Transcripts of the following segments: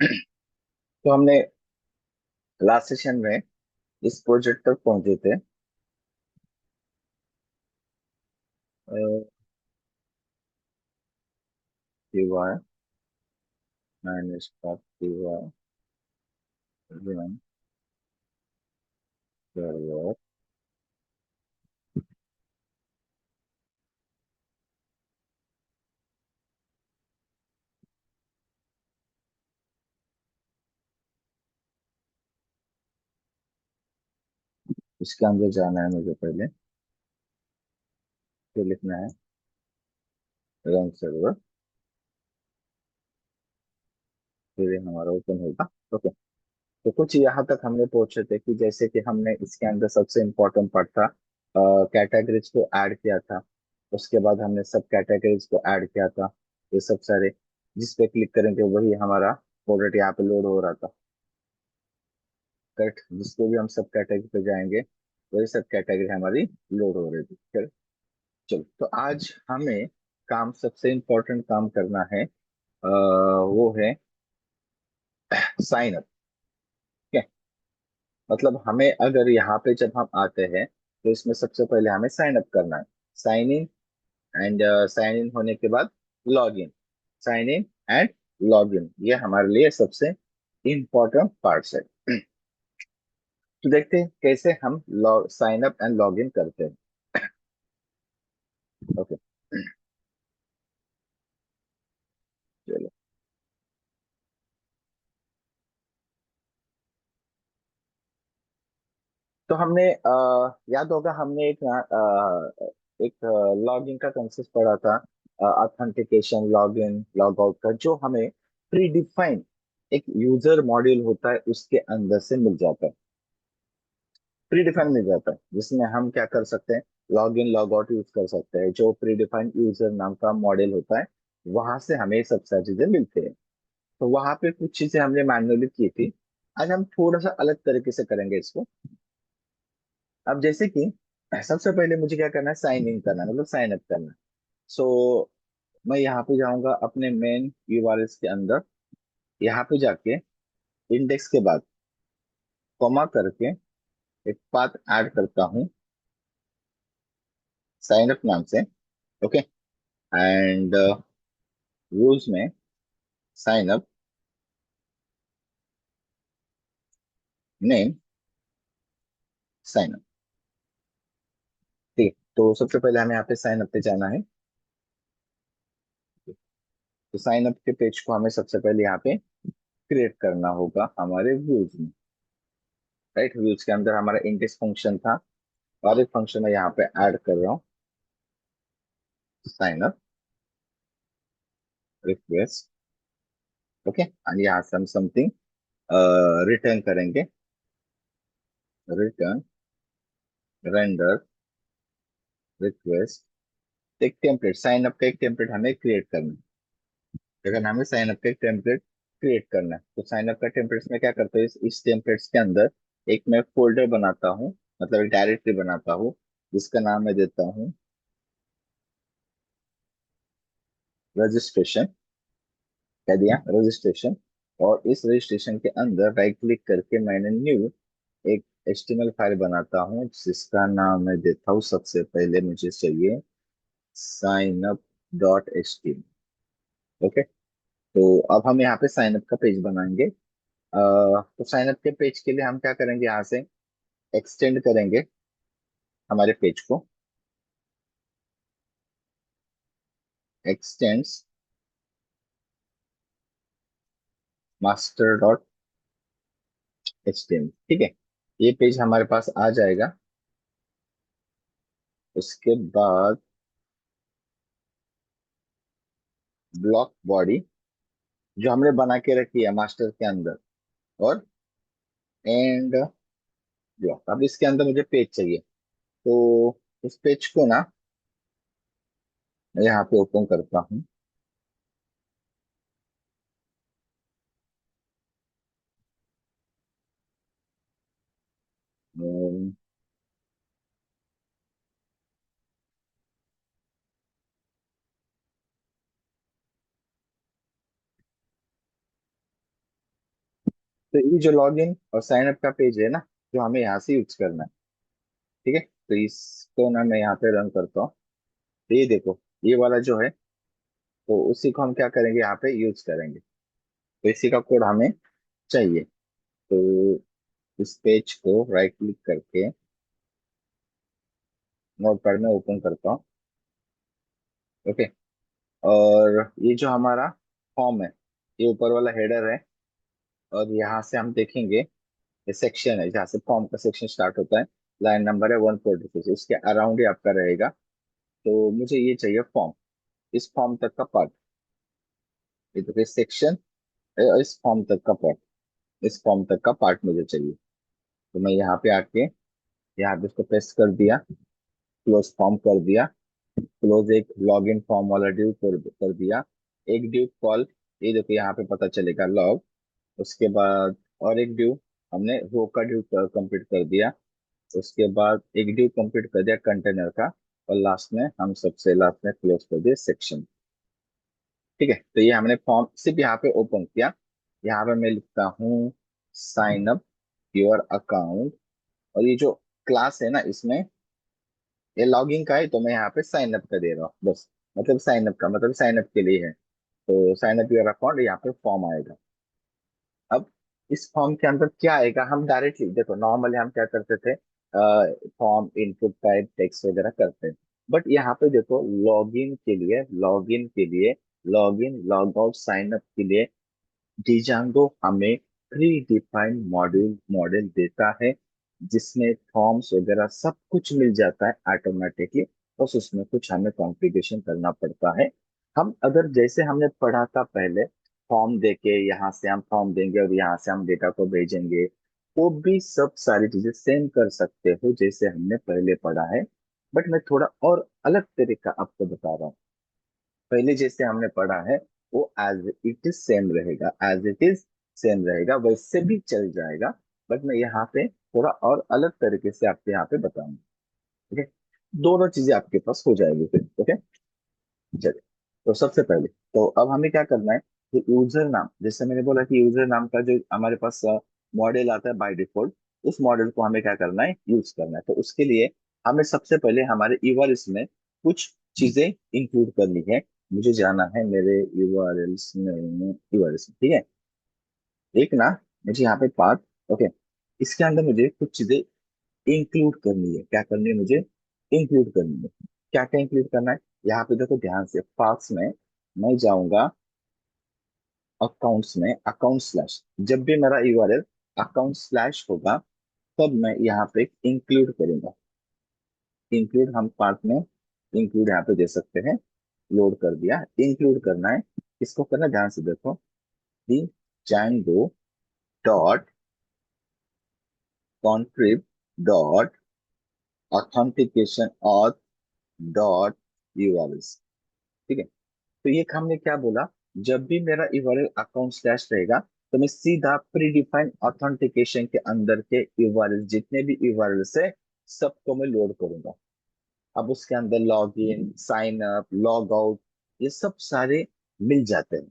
तो हमने last session में इस प्रोजेक्ट तक पहुंचे थे। T Y minus T Y one server. इसके अंदर जाना है मुझे पहले, फिर लिखना है रन सर्वर, फिर ये हमारा ओपन होगा। ओके। तो कुछ यहाँ तक हमने पहुंचे थे कि जैसे कि हमने इसके अंदर सबसे इम्पोर्टेंट पार्ट था, कैटेगरीज को ऐड किया था। उसके बाद हमने सब कैटेगरीज को ऐड किया था। ये सब सारे जिस पे क्लिक करेंगे वही हमारा प्रोडक्ट यहाँ पे लोड हो रहा था। करेक्ट, जिसको भी हम सब कैटेगरी पे जाएंगे वही सब कैटेगरी हमारी लोड हो रही थी। फिर चलो, तो आज हमें काम, सबसे इम्पोर्टेंट काम करना है, वो है साइन अप। मतलब हमें अगर यहाँ पे जब हम आते हैं तो इसमें सबसे पहले हमें साइन अप करना है। Sign in and sign in होने के बाद log in. Sign in and log in, ये हमारे लिए सबसे इम्पोर्टेंट पार्ट्स है। तो देखते हैं कैसे हम log sign up and log इन करते हैं। ओके, चलो। तो हमने याद होगा, हमने एक लॉग इन का कंसेप्ट पढ़ा था, authentication, log in log out का, जो हमें प्री डिफाइन एक यूजर मॉड्यूल होता है उसके अंदर से मिल जाता है। प्री डिफाइन मिल जाता है जिसमें हम क्या कर सकते हैं, log in log out use कर सकते हैं। जो प्री डिफाइंड यूजर नाम का मॉडल होता है वहां से हमें ये सब सारी चीजें मिलती है। तो वहां पे कुछ चीजें हमने मैन्युअली की थी। आज हम थोड़ा सा अलग तरीके से करेंगे इसको। अब जैसे कि सबसे पहले मुझे क्या करना है, साइन इन करना है, मतलब साइन अप करना है। सो मैं यहाँ पे जाऊंगा अपने मेन यूआरएल के अंदर। यहाँ पे जाके इंडेक्स के बाद कॉमा करके एक पाथ ऐड करता हूँ साइन अप नाम से। ओके। एंड व्यूज में sign up name sign up. ठीक है, तो सबसे पहले हमें यहाँ पे साइन अप पे जाना है। तो साइन अप के पेज को हमें सबसे पहले यहाँ पे क्रिएट करना होगा हमारे व्यूज में। राइट, व्यूज के अंदर हमारा इंडेक्स फंक्शन था, और एक फंक्शन मैं यहाँ पे ऐड कर रहा हूँ, sign up request. Okay, and यहाँ से हम समथिंग रिटर्न करेंगे। Return render request. एक टेम्पलेट, साइन अप का एक टेम्पलेट हमें क्रिएट करना है। अगर हमें साइन अप का एक टेम्पलेट क्रिएट करना है तो साइन अप का टेम्पलेट्स में क्या करते हैं, इस टेम्पलेट्स के अंदर एक मैं फोल्डर बनाता हूँ, मतलब एक डायरेक्टरी बनाता हूँ जिसका नाम मैं देता हूँ रजिस्ट्रेशन। कह दिया रजिस्ट्रेशन। और इस रजिस्ट्रेशन के अंदर राइट क्लिक करके मैंने न्यू एक एचटीएमएल फाइल बनाता हूँ जिसका नाम मैं देता हूँ, सबसे पहले मुझे चाहिए sign up dot H T. Okay. तो अब हम यहाँ पे साइन अप का पेज बनाएंगे। तो साइन अप के पेज के लिए हम क्या करेंगे, यहाँ से एक्सटेंड करेंगे हमारे पेज को। Extends master dot H T M. ठीक है, ये पेज हमारे पास आ जाएगा। उसके बाद ब्लॉक बॉडी जो हमने बना के रखी है मास्टर के अंदर, और एंड ब्लॉक। अब इसके अंदर मुझे पेज चाहिए, तो उस पेज को ना मैं यहाँ पे ओपन करता हूँ। तो ये जो लॉगिन और साइन अप का पेज है ना, जो हमें यहाँ से यूज करना है। ठीक है, तो इसको ना मैं यहाँ पे रन करता हूँ। तो ये देखो, ये वाला जो है, तो उसी को हम क्या करेंगे, यहाँ पे यूज करेंगे। तो इसी का कोड हमें चाहिए। तो इस पेज को राइट क्लिक करके नोटपैड में ओपन करता हूँ। ओके। और ये जो हमारा फॉर्म है, ये ऊपर वाला हेडर है। और यहाँ से हम देखेंगे, ये सेक्शन है जहाँ से फॉर्म का सेक्शन स्टार्ट होता है। लाइन नंबर है 146, इसके अराउंड ही आपका रहेगा। तो मुझे ये चाहिए फॉर्म, इस फॉर्म तक का पार्ट। ये तो सेक्शन, इस फॉर्म तक का पार्ट, इस फॉर्म तक का पार्ट मुझे चाहिए। तो मैं यहाँ पे आके यहाँ पे इसको पेस्ट कर दिया, क्लोज फॉर्म कर दिया। क्लोज एक लॉगिन फॉर्म वाला ड्यू कर दिया। एक ड्यू कॉल, ये देखो यहाँ पे पता चलेगा लॉग। उसके बाद और एक ड्यू, हमने रो का ड्यू कंप्लीट कर दिया। उसके बाद एक ड्यू कंप्लीट कर दिया कंटेनर का। और लास्ट में हम सबसे लास्ट में क्लोज कर दिया सेक्शन। ठीक है, तो ये हमने फॉर्म सिर्फ यहाँ पे ओपन किया। यहाँ पे मैं लिखता हूँ साइन अप योर अकाउंट। और ये जो क्लास है ना, इसमें ये लॉगिंग का है, तो मैं यहाँ पे साइन अप का दे रहा हूँ बस। मतलब साइन अप का मतलब साइन अप के लिए है। तो साइन अप योर अकाउंट, यहाँ पे फॉर्म आएगा। अब इस फॉर्म के अंदर क्या आएगा, हम डायरेक्टली देखो, नॉर्मली हम क्या करते थे, फॉर्म इनपुट टाइप टेक्स्ट वगैरह करते हैं। बट यहाँ पे देखो, लॉगिन के लिए login log out sign up के लिए डिजांगो हमें प्री डिफाइंड मॉडल देता है, जिसमें फॉर्म्स वगैरह सब कुछ मिल जाता है ऑटोमेटिकली। बस उसमें कुछ हमें कॉन्फ़िगरेशन करना पड़ता है। हम अगर जैसे हमने पढ़ा था पहले, फॉर्म देके यहाँ से हम फॉर्म देंगे और यहाँ से हम डेटा को भेजेंगे, वो भी सब सारी चीजें सेम कर सकते हो जैसे हमने पहले पढ़ा है। बट मैं थोड़ा और अलग तरीका आपको बता रहा हूँ। पहले जैसे हमने पढ़ा है, वो एज इट इज सेम रहेगा, एज इट इज सेम रहेगा, वैसे भी चल जाएगा। बट मैं यहाँ पे थोड़ा और अलग तरीके से आपको यहाँ पे बताऊंगा। ठीक है, दोनों चीजें आपके पास हो जाएगी फिर। ओके, चलिए। तो सबसे पहले, तो अब हमें क्या करना है, कि यूजर नाम, जैसे मैंने बोला कि यूजर नाम का जो हमारे पास मॉडल आता है बाय डिफॉल्ट, उस मॉडल को हमें क्या करना है, यूज करना है। तो उसके लिए हमें सबसे पहले हमारे यूआरएल्स में कुछ चीजें इंक्लूड करनी है। मुझे जाना है मेरे यूआरएल्स में, यूआरएल्स में, ठीक है। एक ना, मुझे यहाँ पे पाथ, ओके, इसके अंदर मुझे कुछ चीजें इंक्लूड करनी है। क्या करनी है मुझे, इंक्लूड करनी है। क्या क्या इंक्लूड करना है, यहाँ पे देखो ध्यान से, पाथ्स में मैं जाऊंगा, अकाउंट्स में अकाउंट स्लैश, जब भी मेरा यूआरएल अकाउंट स्लैश होगा, तब मैं यहाँ पे इंक्लूड करूंगा। इंक्लूड हम पाथ में इंक्लूड यहाँ पे दे सकते हैं। लोड कर दिया, इंक्लूड करना है। इसको करना, ध्यान से देखो, the Django dot contrib dot authentication auth dot URLs. ठीक है, तो ये हमने क्या बोला, जब भी मेरा यूआरएल अकाउंट स्लैश रहेगा, तो मैं सीधा प्रीडिफाइंड ऑथेंटिकेशन के अंदर के यूआरएल, जितने भी यूआरएल है, सबको मैं लोड करूंगा। अब उसके अंदर log in, sign up, log out, ये सब सारे मिल जाते हैं।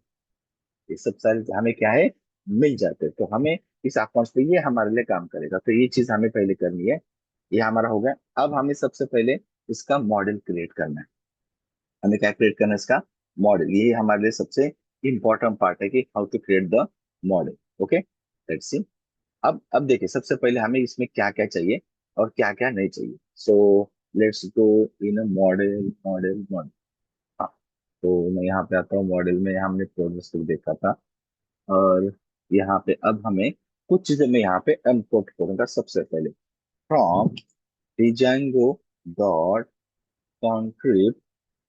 ये सब सारे हमें क्या है, मिल जाते हैं। तो हमें इस अकाउंट पे ये हमारे लिए काम करेगा। तो ये चीज हमें पहले करनी है। ये हमारा हो गया। अब हमें सबसे पहले इसका मॉडल क्रिएट करना है। हमें क्या क्रिएट करना है, इसका मॉडल। ये हमारे लिए सबसे इंपॉर्टेंट पार्ट है कि how to create the model. Okay, let's see. अब देखिए, सबसे पहले हमें इसमें क्या क्या चाहिए और क्या क्या नहीं चाहिए। So let's go in model model model. हाँ, तो मैं यहाँ पे आता हूँ, मॉडल में हमने प्रोग्रेस देखा था। और यहाँ पे अब हमें कुछ चीजें मैं यहाँ पे इंपोर्ट करूंगा। सबसे पहले from Django dot contrib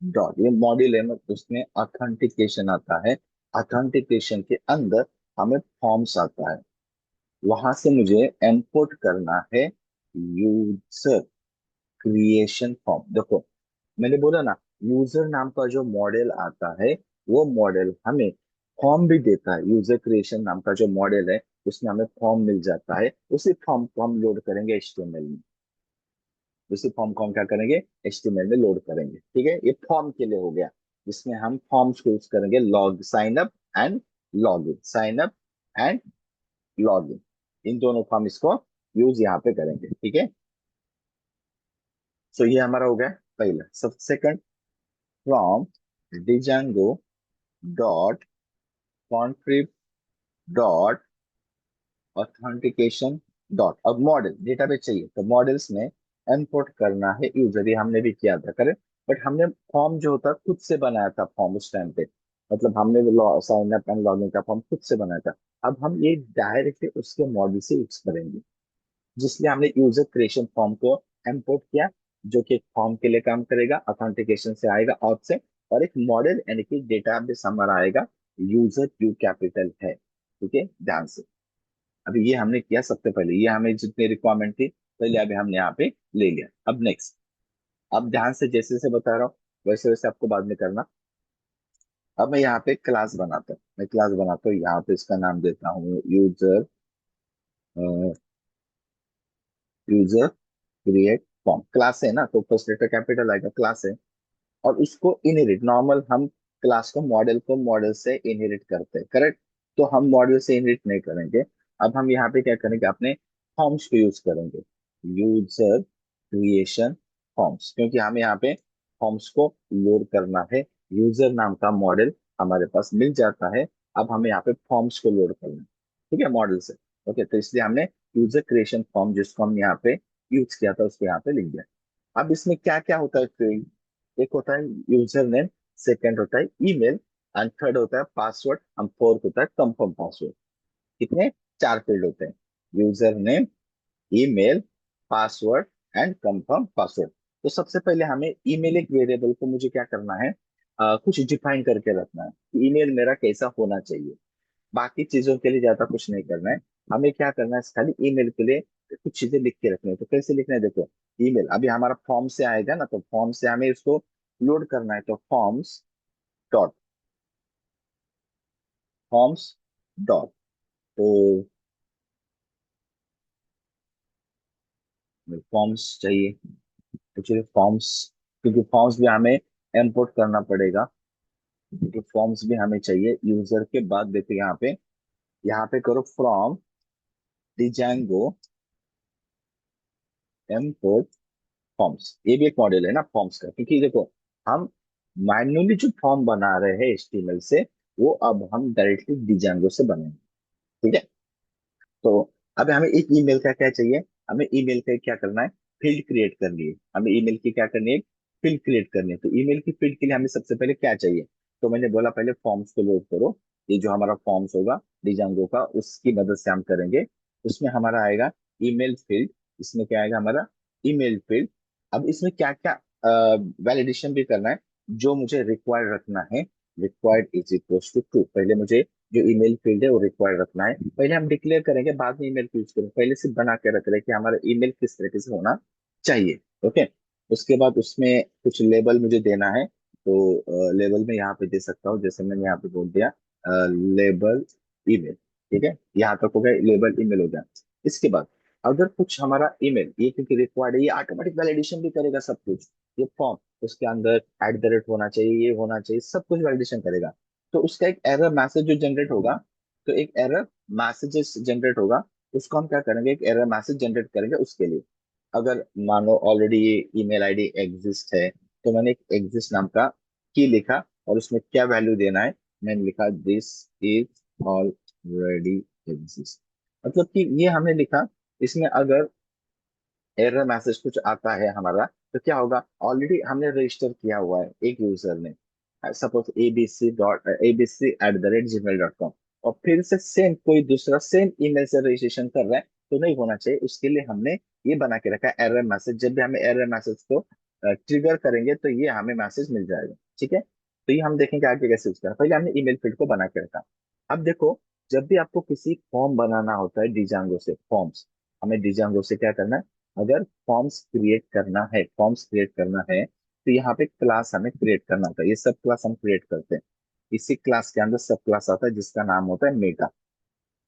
dot, ये मॉड्यूल है, मतलब उसमें ऑथेंटिकेशन आता है। ऑथेंटिकेशन के अंदर हमें फॉर्म्स आता है। वहां से मुझे इंपोर्ट करना है यूजर क्रिएशन फॉर्म। देखो, मैंने बोला ना, यूजर नाम का जो मॉडल आता है, वो मॉडल हमें फॉर्म भी देता है। यूजर क्रिएशन नाम का जो मॉडल है, उसमें हमें फॉर्म मिल जाता है। उसी फॉर्म को हम लोड करेंगे एचटीएमएल में। उसी फॉर्म को हम क्या करेंगे, एचटीएमएल में लोड करेंगे। ठीक है, ये फॉर्म के लिए हो गया, जिसमें हम फॉर्म्स को यूज करेंगे, log sign up and log in, sign up and login, इन दोनों को हम इसको यूज यहाँ पे करेंगे, ठीक है। सो ये हमारा हो गया पहला। सब second, from Django dot contrib dot authentication dot, अब मॉडल डेटाबेस चाहिए तो मॉडल्स में इंपोर्ट करना है यूजर, ये हमने भी किया था करेक्ट। बट हमने फॉर्म जो होता खुद से बनाया था फॉर्म उस टाइम पे, मतलब हमने साइन अप एंड लॉगिन का फॉर्म खुद से बनाया था। अब हम ये डायरेक्टली उसके मॉडल से यूज करेंगे, जिसलिए हमने यूजर क्रिएशन फॉर्म को इंपोर्ट किया, जो कि एक फॉर्म के लिए काम करेगा, ऑथेंटिकेशन से आएगा ऑथ से, और एक मॉडल यानी कि डेटाबेस हमारा आएगा, यूजर यू कैपिटल है, ठीक है ध्यान से। अभी ये हमने किया सबसे पहले, ये हमें जितनी रिक्वायरमेंट थी पहले अभी हमने यहाँ पे ले लिया। अब नेक्स्ट, अब ध्यान से जैसे जैसे बता रहा हूँ वैसे वैसे आपको बाद में करना। अब मैं यहाँ पे क्लास बनाता हूँ, मैं क्लास बनाता हूँ यहाँ पे, इसका नाम देता हूँ user, user create form. Class है ना तो फर्स्ट लेटर कैपिटल आएगा, क्लास है। और इसको इनहेरिट, नॉर्मल हम क्लास को मॉडल से इनहेरिट करते हैं करेक्ट, तो हम मॉडल से इनहेरिट नहीं करेंगे। अब हम यहाँ पे क्या करेंगे, अपने फॉर्म्स को यूज करेंगे, यूजर क्रिएशन फॉर्म्स, क्योंकि हमें यहाँ पे फॉर्म्स को लोड करना है। यूजर नाम का मॉडल हमारे पास मिल जाता है, अब हमें यहाँ पे फॉर्म्स को लोड करना है, ठीक है मॉडल से। ओके, तो इसलिए हमने यूजर क्रिएशन फॉर्म जिसको हम यहाँ पे यूज किया था उसको यहाँ पे लिख दिया। अब इसमें क्या क्या होता है फील्ड, एक होता है यूजर नेम, सेकंड होता है ईमेल, एंड थर्ड होता है पासवर्ड, एंड फोर्थ होता है कंफर्म पासवर्ड। कितने, चार फील्ड होते हैं, user name, email, password and confirm password. तो सबसे पहले हमें ईमेल एक वेरिएबल को मुझे क्या करना है, कुछ डिफाइन करके रखना है कि ईमेल मेरा कैसा होना चाहिए। बाकी चीजों के लिए ज्यादा कुछ नहीं करना है, हमें क्या करना है खाली ईमेल के लिए कुछ चीजें लिख के रखनी है। तो कैसे लिखना है देखो, ईमेल अभी हमारा फॉर्म से आएगा ना, तो फॉर्म से हमें इसको लोड करना है, तो फॉर्म्स डॉट, फॉर्म्स डॉट, तो फॉर्म्स चाहिए, एक्चुअली फॉर्म्स, क्योंकि फॉर्म्स भी हमें इंपोर्ट करना पड़ेगा, क्योंकि फॉर्म्स भी हमें चाहिए। यूजर के बाद देखो यहाँ पे करो फ्रॉम डिजांगो इंपोर्ट फॉर्म्स, ये भी एक मॉडल है ना फॉर्म्स का, क्योंकि देखो हम मैन्युअली जो फॉर्म बना रहे हैं एचटीएमएल से, वो अब हम डायरेक्टली डिजांगो से बनाएंगे, ठीक है। तो अब हमें एक ईमेल का क्या चाहिए, हमें ईमेल का क्या करना है, फील्ड क्रिएट करनी है, हमें ईमेल की क्या करनी है, फील्ड क्रिएट करनी है। तो ईमेल की फील्ड के लिए हमें सबसे पहले क्या चाहिए, तो मैंने बोला पहले फॉर्म्स को लोड करो, ये जो हमारा फॉर्म्स होगा डिजांगो का उसकी मदद से हम करेंगे। उसमें हमारा आएगा ईमेल फील्ड, इसमें क्या आएगा हमारा ईमेल फील्ड। अब इसमें क्या क्या वैलिडेशन भी करना है, जो मुझे रिक्वायर्ड रखना है, required is equal to true, पहले मुझे जो ईमेल फील्ड है वो रिक्वायर्ड रखना है, पहले हम डिक्लेयर करेंगे बाद में ईमेल यूज करेंगे, पहले से बना के रख रहे हैं कि हमारा ईमेल किस तरीके से होना चाहिए। ओके, उसके बाद उसमें कुछ लेबल मुझे देना है, तो लेबल में यहाँ पे दे सकता हूँ, जैसे मैंने यहाँ पे बोल दिया लेबल ईमेल, ठीक है, यहाँ तक हो गया, लेबल ईमेल हो गया। इसके बाद अगर कुछ हमारा ईमेल ये क्योंकि रिक्वायर्ड है, ये ऑटोमेटिक वैलिडेशन भी करेगा सब कुछ, ये फॉर्म उसके अंदर एट द रेट होना चाहिए, ये होना चाहिए, सब कुछ वैलिडेशन करेगा। तो उसका एक एरर मैसेज जो जनरेट होगा, तो एक एरर मैसेजेस जनरेट होगा, उसको हम क्या करेंगे, एक एरर मैसेज जनरेट करेंगे उसके लिए। अगर मानो ऑलरेडी ये ईमेल आईडी एग्जिस्ट है, तो मैंने एक एग्जिस्ट नाम का की लिखा, और उसमें क्या वैल्यू देना है, मैंने लिखा दिस इज ऑलरेडी एग्जिस्ट, मतलब कि ये हमने लिखा। इसमें अगर एरर मैसेज कुछ आता है हमारा, तो क्या होगा, ऑलरेडी हमने रजिस्टर किया हुआ है एक यूजर ने, सपोज abc@gmail.com, और फिर से सेम कोई दूसरा सेम ईमेल से रजिस्ट्रेशन कर रहा है, तो नहीं होना चाहिए। उसके लिए हमने ये बना के रखा है एरर मैसेज, जब भी हमें एरर मैसेज को ट्रिगर करेंगे तो ये हमें मैसेज मिल जाएगा, ठीक है। तो ये हम देखेंगे आगे कैसे यूज करना, पहले हमने ईमेल फील्ड को बना के रखा। अब देखो, जब भी आपको किसी फॉर्म बनाना होता है डिजांगो से, फॉर्म्स, हमें डिजांगो से क्या करना है, अगर फॉर्म्स क्रिएट करना है तो यहाँ पे क्लास हमें क्रिएट करना होता है, ये सब क्लास हम क्रिएट करते हैं। इसी क्लास के अंदर सब क्लास आता है जिसका नाम होता है मेटा,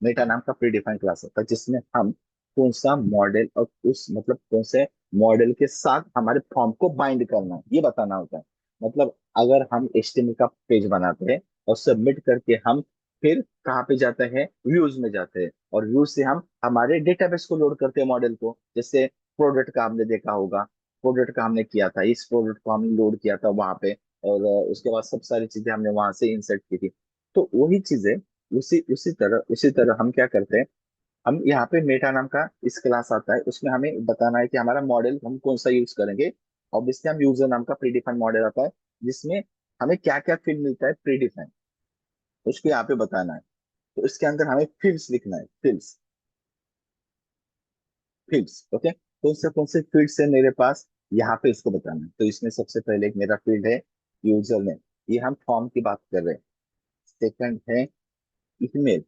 मेटा नाम का प्री डिफाइंड क्लास होता है, जिसमें हम कौन सा मॉडल और उस मतलब कौन से मॉडल के साथ हमारे फॉर्म को बाइंड करना है ये बताना होता है। मतलब अगर हम HTML का पेज बनाते हैं और सबमिट करके हम फिर कहाँ पे जाते हैं, व्यूज में जाते हैं, और व्यूज से हम हमारे डेटाबेस को लोड करते हैं मॉडल को। जैसे प्रोडक्ट का हमने देखा होगा, प्रोडक्ट का हमने किया था, इस प्रोडक्ट को हमने लोड किया था वहां पे, और उसके बाद सब सारी चीजें हमने वहां से इंसर्ट की थी। तो वही चीजें उसी उसी तरह हम क्या करते हैं, हम यहाँ पे मेटा नाम का इस क्लास आता है, उसमें हमें बताना है कि हमारा मॉडल हम कौन सा यूज करेंगे। ऑब्वियसली हम यूजर नाम का प्रीडिफाइंड मॉडल आता है, जिसमें हमें क्या क्या फील्ड मिलता है प्रीडिफाइंड, उसको यहाँ पे बताना है। तो इसके अंदर हमें फील्ड्स लिखना है, फील्ड्स, फील्ड्स, ओके। कौन से फील्ड्स है मेरे पास, यहाँ पे इसको बताना है। तो इसमें सबसे पहले एक मेरा फील्ड है यूजर नेम, ये हम फॉर्म की बात कर रहे हैं। सेकंड है ईमेल,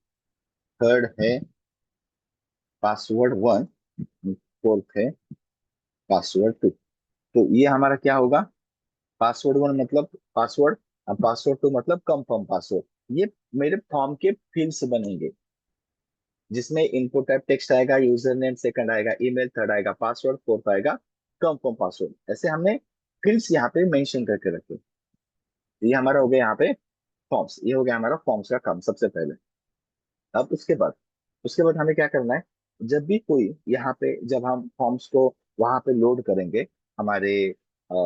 थर्ड है पासवर्ड वन, फोर्थ है पासवर्ड टू। तो ये हमारा क्या होगा, पासवर्ड वन मतलब पासवर्ड, और पासवर्ड टू मतलब कंफर्म पासवर्ड। ये मेरे फॉर्म के फील्ड्स बनेंगे, जिसमें इनपुट टाइप टेक्स्ट आएगा, यूजर नेम सेकंड आएगा, ईमेल थर्ड आएगा, पासवर्ड फोर्थ आएगा, कंफर्म पासवर्ड। ऐसे हमने फील्ड्स यहाँ पे मेंशन करके रखे। ये हमारा हो गया यहाँ पे फॉर्म्स, ये हो गया हमारा फॉर्म्स का काम सबसे पहले। अब उसके बाद हमें क्या करना है, जब भी कोई यहाँ पे, जब हम फॉर्म्स को वहां पे लोड करेंगे हमारे आ,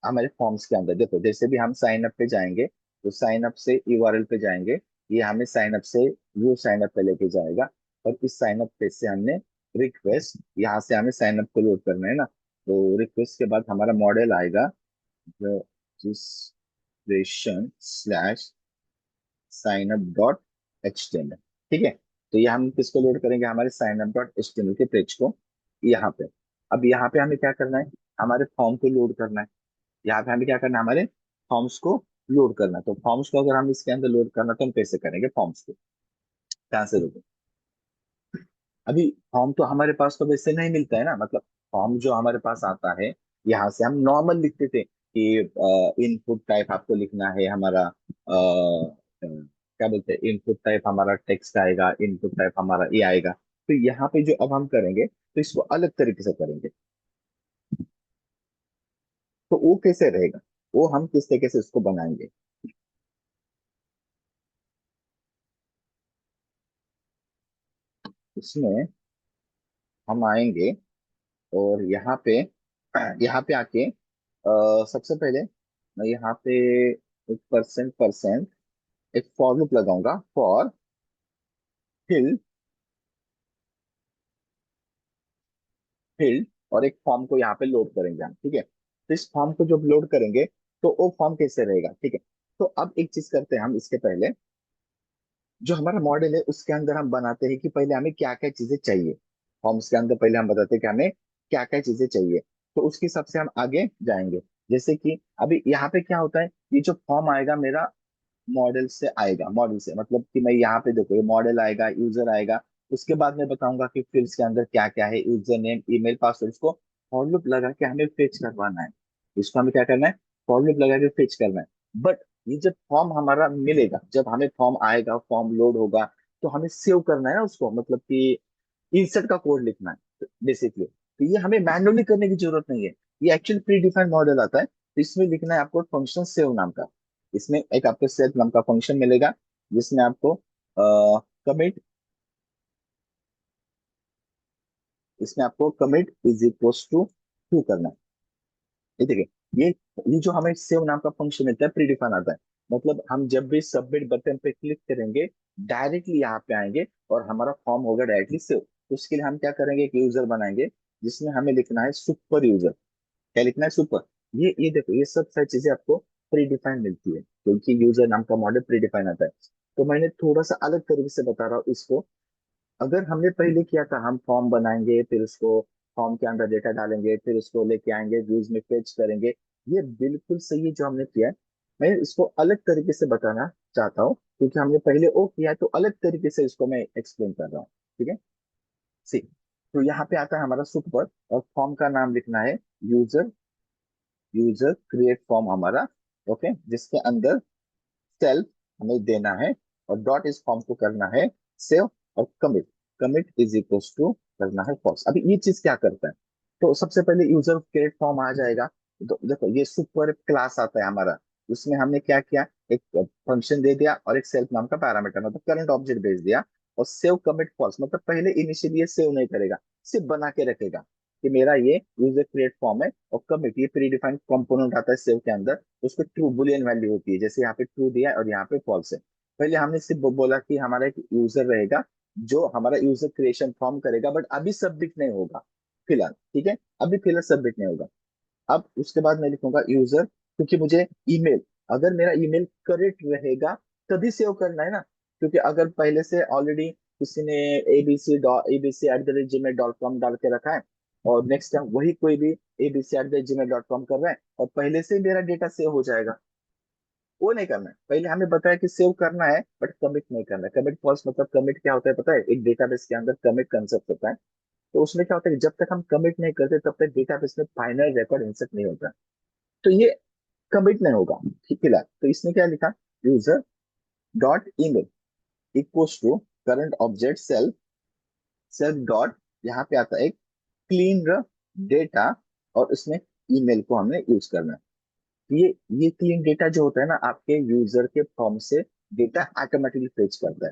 हमारे फॉर्म्स के अंदर, देखो जैसे भी हम साइन अप पे जाएंगे, तो साइन अप से यूआरएल पे जाएंगे, ये हमें साइन अप से व्यू साइन अप पे लेके जाएगा। और इस साइन अप पेज से हमने रिक्वेस्ट, यहाँ से हमें साइन अप को लोड करना है ना, तो रिक्वेस्ट के बाद हमारा मॉडल आएगा, registration slash sign up dot H T M L. ठीक है, तो ये हम किसको लोड करेंगे, हमारे sign up dot H T M L के पेज को, यहाँ पे। अब यहाँ पे हमें क्या करना है, हमारे फॉर्म को लोड करना है। यहाँ पे हमें क्या करना है, हमारे फॉर्म्स को लोड करना है। तो फॉर्म्स को अगर हम इसके अंदर लोड करना, तो हम कैसे करेंगे फॉर्म्स को, कहाँ से लोड। अभी फॉर्म तो हमारे पास तो वैसे नहीं मिलता है ना, मतलब फॉर्म जो हमारे पास आता है, यहाँ से हम नॉर्मल लिखते थे कि इनपुट टाइप आपको लिखना है हमारा, क्या बोलते हैं, इनपुट टाइप हमारा टेक्स्ट आएगा, इनपुट टाइप हमारा ये आएगा। तो यहाँ पे जो अब हम करेंगे, तो इसको अलग तरीके से करेंगे। तो वो कैसे रहेगा, वो हम किस तरीके से इसको बनाएंगे, इसमें हम आएंगे, और यहाँ पे आके सबसे पहले मैं यहाँ पे एक परसेंट परसेंट एक फॉर लूप लगाऊंगा, फॉर फिल फील्ड, और एक फॉर्म को यहाँ पे लोड करेंगे हम, ठीक है। तो इस फॉर्म को जब लोड करेंगे, तो वो फॉर्म कैसे रहेगा, ठीक है। तो अब एक चीज करते हैं हम, इसके पहले जो हमारा मॉडल है उसके अंदर हम बनाते हैं कि पहले हमें क्या क्या चीजें चाहिए। फॉर्म्स के अंदर पहले हम बताते हैं कि हमें क्या क्या चीजें चाहिए, तो उसके हिसाब से हम आगे जाएंगे। जैसे कि अभी यहाँ पे क्या होता है, ये जो फॉर्म आएगा मेरा मॉडल से आएगा, मॉडल से मतलब कि मैं यहाँ पे देखो, ये मॉडल आएगा, यूजर आएगा, उसके बाद मैं बताऊंगा कि फील्ड्स के अंदर क्या क्या है, यूजर नेम ईमेल पासवर्ड, इसको फॉर लूप लगा के हमें फेच करवाना है। इसको हमें क्या करना है, फॉर लूप लगा के फेच करना है। बट ये जब फॉर्म हमारा मिलेगा, जब हमें फॉर्म आएगा, फॉर्म लोड होगा, तो हमें सेव करना है ना उसको, मतलब कि इंसर्ट का कोड लिखना है बेसिकली। तो ये हमें मैन्युअली करने की जरूरत नहीं है, ये एक्चुअली प्री डिफाइंड मॉडल आता है। तो इसमें लिखना है आपको फंक्शन सेव नाम का, इसमें एक आपको सेव नाम का फंक्शन मिलेगा, जिसमें आपको कमिट, इसमें आपको commit is equal to to करना है। ये देखिए, ये ये जो हमें सेव नाम का फंक्शन मिलता है प्री डिफाइन आता है, मतलब हम जब भी सबमिट बटन पे क्लिक करेंगे, डायरेक्टली यहाँ पे आएंगे, और हमारा फॉर्म होगा डायरेक्टली सेव। तो उसके लिए हम क्या करेंगे, एक यूजर बनाएंगे, जिसमें हमें लिखना है सुपर यूजर। क्या लिखना है, सुपर। ये देखो, ये सब सारी चीजें आपको प्री डिफाइन मिलती है, क्योंकि यूजर नाम का मॉडल प्री डिफाइन आता है। तो मैंने थोड़ा सा अलग तरीके से बता रहा हूँ इसको। अगर हमने पहले किया था, हम फॉर्म बनाएंगे, फिर उसको फॉर्म के अंदर डेटा डालेंगे, फिर उसको लेके आएंगे व्यूज में फेच करेंगे, ये बिल्कुल सही है जो हमने किया है। मैं इसको अलग तरीके से बताना चाहता हूँ, क्योंकि हमने पहले वो किया है, तो अलग तरीके से इसको मैं एक्सप्लेन कर रहा हूँ, ठीक है। सी, तो यहाँ पे आता है हमारा सुपर, और फॉर्म का नाम लिखना है यूजर, यूजर क्रिएट फॉर्म हमारा, ओके, जिसके अंदर सेल्फ हमें देना है, और डॉट इस फॉर्म को करना है सेव, और commit, commit is equal to करना है फॉल्स। अभी ये चीज क्या करता है, तो सबसे पहले यूजर क्रिएट फॉर्म आ जाएगा। तो देखो, ये सुपर क्लास आता है हमारा, उसमें हमने क्या किया, एक फंक्शन दे दिया और एक सेल्फ नाम का पैरामीटर मतलब करंट ऑब्जेक्ट भेज दिया। और सेव कमिट फॉल्स मतलब पहले इनिशियली ये सेव नहीं करेगा, सिर्फ बना के रखेगा कि मेरा ये यूजर क्रिएट फॉर्म है। और कमिट ये प्री डिफाइंड कंपोनेंट आता है सेव के अंदर, उसको ट्रू बुलियन वैल्यू होती है, जैसे यहाँ पे ट्रू दिया है और यहाँ पे फॉल्स है। पहले हमने सिर्फ बोला कि हमारा एक यूजर रहेगा जो हमारा यूजर क्रिएशन फॉर्म करेगा, बट अभी सबमिट नहीं होगा फिलहाल, ठीक है, अभी फिलहाल सबमिट नहीं होगा। अब उसके बाद मैं लिखूंगा यूजर, क्योंकि मुझे ईमेल, अगर मेरा ईमेल करेक्ट रहेगा तभी सेव करना है ना। क्योंकि अगर पहले से ऑलरेडी किसी ने abc@gmail.com डाल के रखा है और नेक्स्ट टाइम वही कोई भी abc@gmail.com कर रहा है और पहले से मेरा डेटा सेव हो जाएगा, वो नहीं करना है। पहले हमें बताया कि सेव करना है बट कमिट नहीं करना है। कमिट फॉल्स मतलब कमिट क्या होता है पता है, एक डेटाबेस के अंदर कमिट कंसेप्ट होता है। तो उसमें क्या होता है कि जब तक हम कमिट नहीं करते तब तक डेटाबेस में फाइनल रिकॉर्ड इंसर्ट नहीं होता। तो ये कमिट नहीं होगा ठीक फिलहाल। तो इसने क्या लिखा, user dot email equals to current object self, self dot यहाँ पे आता है एक क्लीन डेटा, और उसमें ईमेल को हमने यूज करना है। ये क्लीन डेटा जो होता है ना आपके यूजर के फॉर्म से डेटा ऑटोमेटिकली फेच करता है।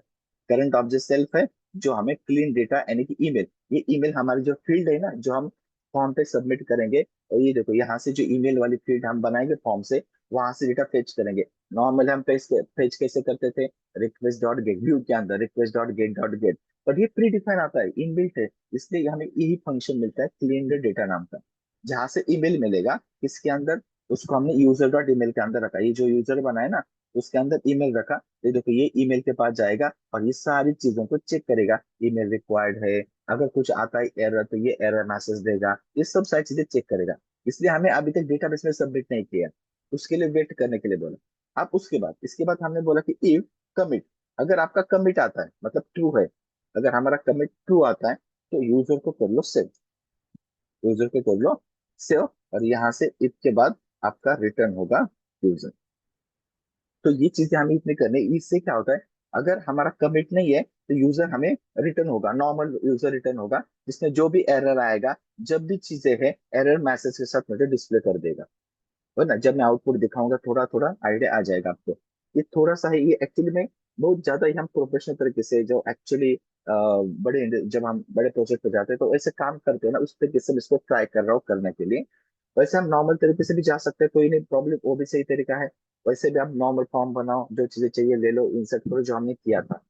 करंट ऑब्जेक्ट सेल्फ है जो हमें क्लीन डेटा यानी कि ईमेल, ये ईमेल हमारी जो फील्ड है ना जो हम फॉर्म पे सबमिट करेंगे। और ये देखो यहाँ से जो ईमेल वाली फील्ड हम बनाएंगे फॉर्म से, वहां से डेटा फेच करेंगे। नॉर्मल हम फेच कैसे करते थे, रिक्वेस्ट डॉट गेट, व्यू के अंदर रिक्वेस्ट डॉट गेट। बट ये प्री डिफाइन आता है, इनबिल्ट है, इसलिए हमें यही फंक्शन मिलता है क्लीन डेटा नाम का, जहां से ईमेल मिलेगा किसके अंदर, उसको हमने यूजर डॉट ईमेल के अंदर रखा। ये जो यूजर बना है ना उसके अंदर ईमेल रखा। ये देखो ये ईमेल के पास जाएगा और ये सारी चीजों को चेक करेगा, ईमेल रिक्वायर्ड है, अगर कुछ आता है एरर तो ये एरर मैसेज देगा, ये सब सारी चीजें चेक करेगा। इसलिए हमें अभी तक डेटाबेस में सबमिट नहीं किया, उसके लिए वेट करने के लिए बोला। अब उसके बाद इसके बाद हमने बोला कि इफ कमिट, अगर आपका कमिट आता है मतलब ट्रू है, अगर हमारा कमिट ट्रू आता है तो यूजर को कर लो सेव, यूजर को कर लो सेव, और यहाँ से इफ के बाद आपका रिटर्न होगा यूजर। तो ये चीजें हमें इतने करने, इससे क्या होता है अगर हमारा कमिट नहीं है तो यूजर हमें रिटर्न होगा, नॉर्मल यूजर रिटर्न होगा, जिसमें जो भी एरर आएगा, जब भी चीजें है एरर मैसेज के साथ मुझे डिस्प्ले कर देगा। है ना, जब मैं आउटपुट दिखाऊंगा थोड़ा थोड़ा आइडिया आ जाएगा आपको। ये थोड़ा सा है, ये एक्चुअली में बहुत ज्यादा ही हम प्रोफेशनल तरीके से जो एक्चुअली जब हम बड़े प्रोजेक्ट पे जाते हैं तो ऐसे काम करते हैं ना, उस तरीके से मैं इसको ट्राई कर रहा हूँ करने के लिए। वैसे हम नॉर्मल तरीके से भी जा सकते हैं, कोई नहीं प्रॉब्लम, वो भी सही तरीका है। वैसे भी आप नॉर्मल फॉर्म बनाओ, जो चीजें चाहिए ले लो, इंसर्ट करो, जो हमने किया था।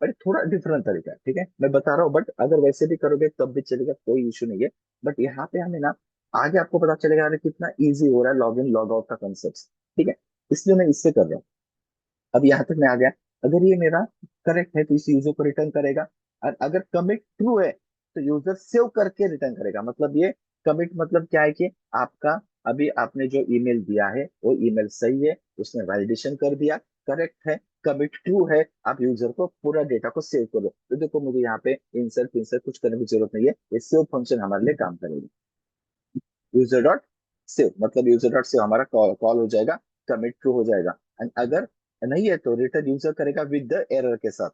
बट थोड़ा डिफरेंट तरीका है, ठीक है मैं बता रहा हूँ, बट अगर वैसे भी करोगे तब भी चलेगा, कोई इशू नहीं है। बट यहाँ पे हमें ना आगे आपको पता चलेगा अरे कितना इजी हो रहा है लॉग इन लॉग आउट का कंसेप्ट, ठीक है, इसलिए मैं इससे कर रहा हूँ। अब यहाँ तक मैं आ गया, अगर ये मेरा करेक्ट है तो इस यूजर को रिटर्न करेगा, और अगर कमिट ट्रू है तो यूजर सेव करके रिटर्न करेगा। मतलब ये कमिट मतलब क्या है कि आपका अभी आपने जो ईमेल दिया है वो ईमेल सही है, उसने वैलिडेशन कर दिया, करेक्ट है, कमिट ट्रू है, आप यूजर को पूरा डेटा को सेव करो। तो देखो मुझे यहाँ पे इंसर्ट इंसर्ट कुछ करने की जरूरत नहीं है, ये सेव फंक्शन हमारे लिए काम करेगा। यूजर डॉट सेव मतलब यूजर डॉट सेव हमारा कॉल कॉल हो जाएगा, कमिट ट्रू हो जाएगा। एंड अगर नहीं है तो रिटर्न यूजर करेगा विद द एरर के साथ,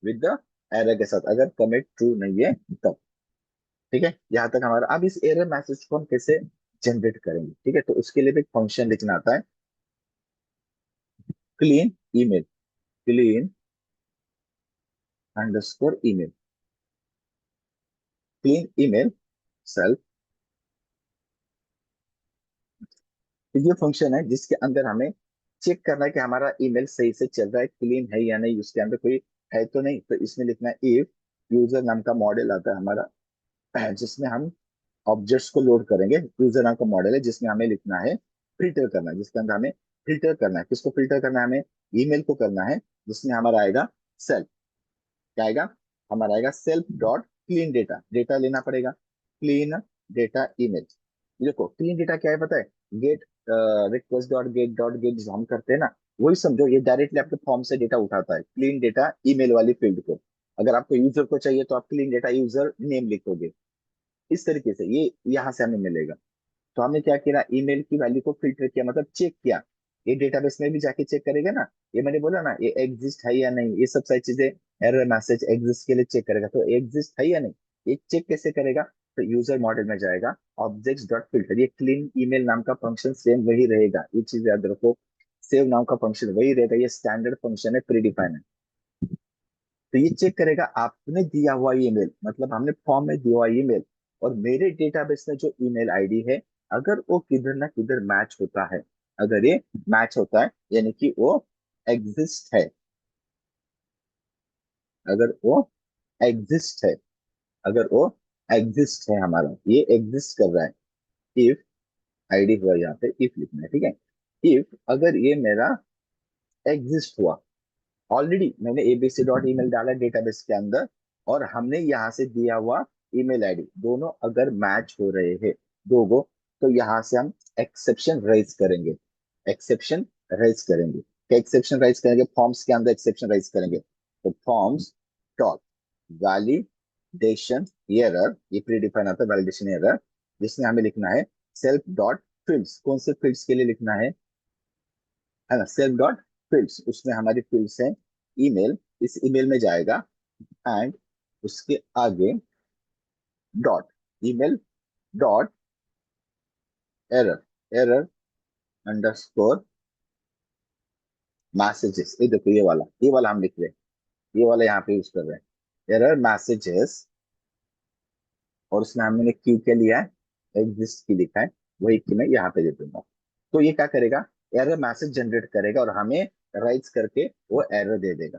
विद द एरर के साथ, अगर कमिट ट्रू नहीं है तब। ठीक है, यहाँ तक हमारा। अब इस एरर मैसेज को हम कैसे जनरेट करेंगे, ठीक है, तो उसके लिए भी एक फंक्शन लिखना आता है, clean email, clean underscore email, clean email self. तो ये फंक्शन है जिसके अंदर हमें चेक करना है कि हमारा ईमेल सही से चल रहा है, क्लीन है या नहीं, उसके अंदर कोई है तो नहीं। तो इसमें लिखना है इफ यूजर नाम का मॉडल आता है हमारा, जिसमें हम ऑब्जेक्ट्स को लोड करेंगे। यूजर नाम का मॉडल है जिसमें हमें लिखना है फिल्टर करना है, जिसके अंदर हमें फिल्टर करना है, किसको फिल्टर करना है, हमें ईमेल को करना है, जिसमें हमारा आएगा सेल्फ, क्या आएगा, हमारा आएगा self dot clean data, data लेना पड़ेगा, क्लीन डेटा ईमेल। देखो क्लीन डेटा क्या है पता है, गेट रिक्वेस्ट डॉट गेट जो हम करते हैं ना, वही समझो, ये डायरेक्टली आपके फॉर्म से डेटा उठाता है, क्लीन डेटा ईमेल वाली फील्ड को। अगर आपको यूजर को चाहिए तो आप क्लीन डेटा यूजर नेम लिखोगे, इस तरीके से ये यहाँ से हमें मिलेगा। तो हमने क्या किया, ईमेल की वैल्यू को फिल्टर किया, मतलब चेक किया, ये डेटाबेस में भी जाके चेक करेगा ना, ये मैंने बोला ना ये एग्जिस्ट है या नहीं, ये सब सारी चीजें एरर मैसेज एग्जिस्ट के लिए चेक करेगा, तो एग्जिस्ट है या नहीं, ये चेक कैसे करेगा, तो यूजर मॉडल में जाएगा, ऑब्जेक्ट्स डॉट फिल्टर, ये क्लीन ईमेल नाम का फंक्शन सेम वही रहेगा, ये चीज याद रखो। सेव नाउ का फंक्शन वही रहेगा, ये स्टैंडर्ड फंक्शन है, प्री डिफाइन है। तो ये चेक करेगा आपने दिया हुआ ईमेल, मतलब हमने फॉर्म में दिया हुआ ईमेल और मेरे डेटाबेस में जो ईमेल आईडी है, अगर वो किधर ना किधर मैच होता है, अगर ये मैच होता है यानी कि वो एग्जिस्ट है, अगर वो एग्जिस्ट है, अगर वो एग्जिस्ट है, हमारा ये एग्जिस्ट कर रहा है, इफ आईडी हुआ यहाँ पे इफ लिखना है, ठीक है। इफ अगर ये मेरा एग्जिस्ट हुआ, ऑलरेडी मैंने एबीसी डॉट ईमेल डाला डेटाबेस के अंदर और हमने यहाँ से दिया हुआ ईमेल आईडी, दोनों अगर मैच हो रहे हैं दो गो, तो यहाँ से हम एक्सेप्शन रेज करेंगे, एक्सेप्शन रेज करेंगे। क्या एक्सेप्शन रेज करेंगे? फॉर्म्स के अंदर एक्सेप्शन रेज करेंगे। तो फॉर्म्स डॉट वैलिडेशन एरर, ये प्री डिफाइन आता है वैलिडेशन एरर, जिसमें हमें लिखना है सेल्फ डॉट फील्ड्स। कौन से फील्ड्स के लिए लिखना है ना? सेल्फ डॉट फील्ड्स, उसमें हमारी फील्ड्स है ईमेल, इस ईमेल में जाएगा एंड उसके आगे dot email dot error, error underscore messages. ये देखो ये वाला हम लिख रहे हैं, ये वाला यहाँ पे यूज कर रहे हैं, एरर मैसेजेस। और उसमें हमने क्यू क्या लिया है? एग्जिस्ट की लिखा है, वही की मैं यहाँ पे दे दूंगा। तो ये क्या करेगा? एरर मैसेज जनरेट करेगा और हमें राइट्स करके वो एरर दे देगा,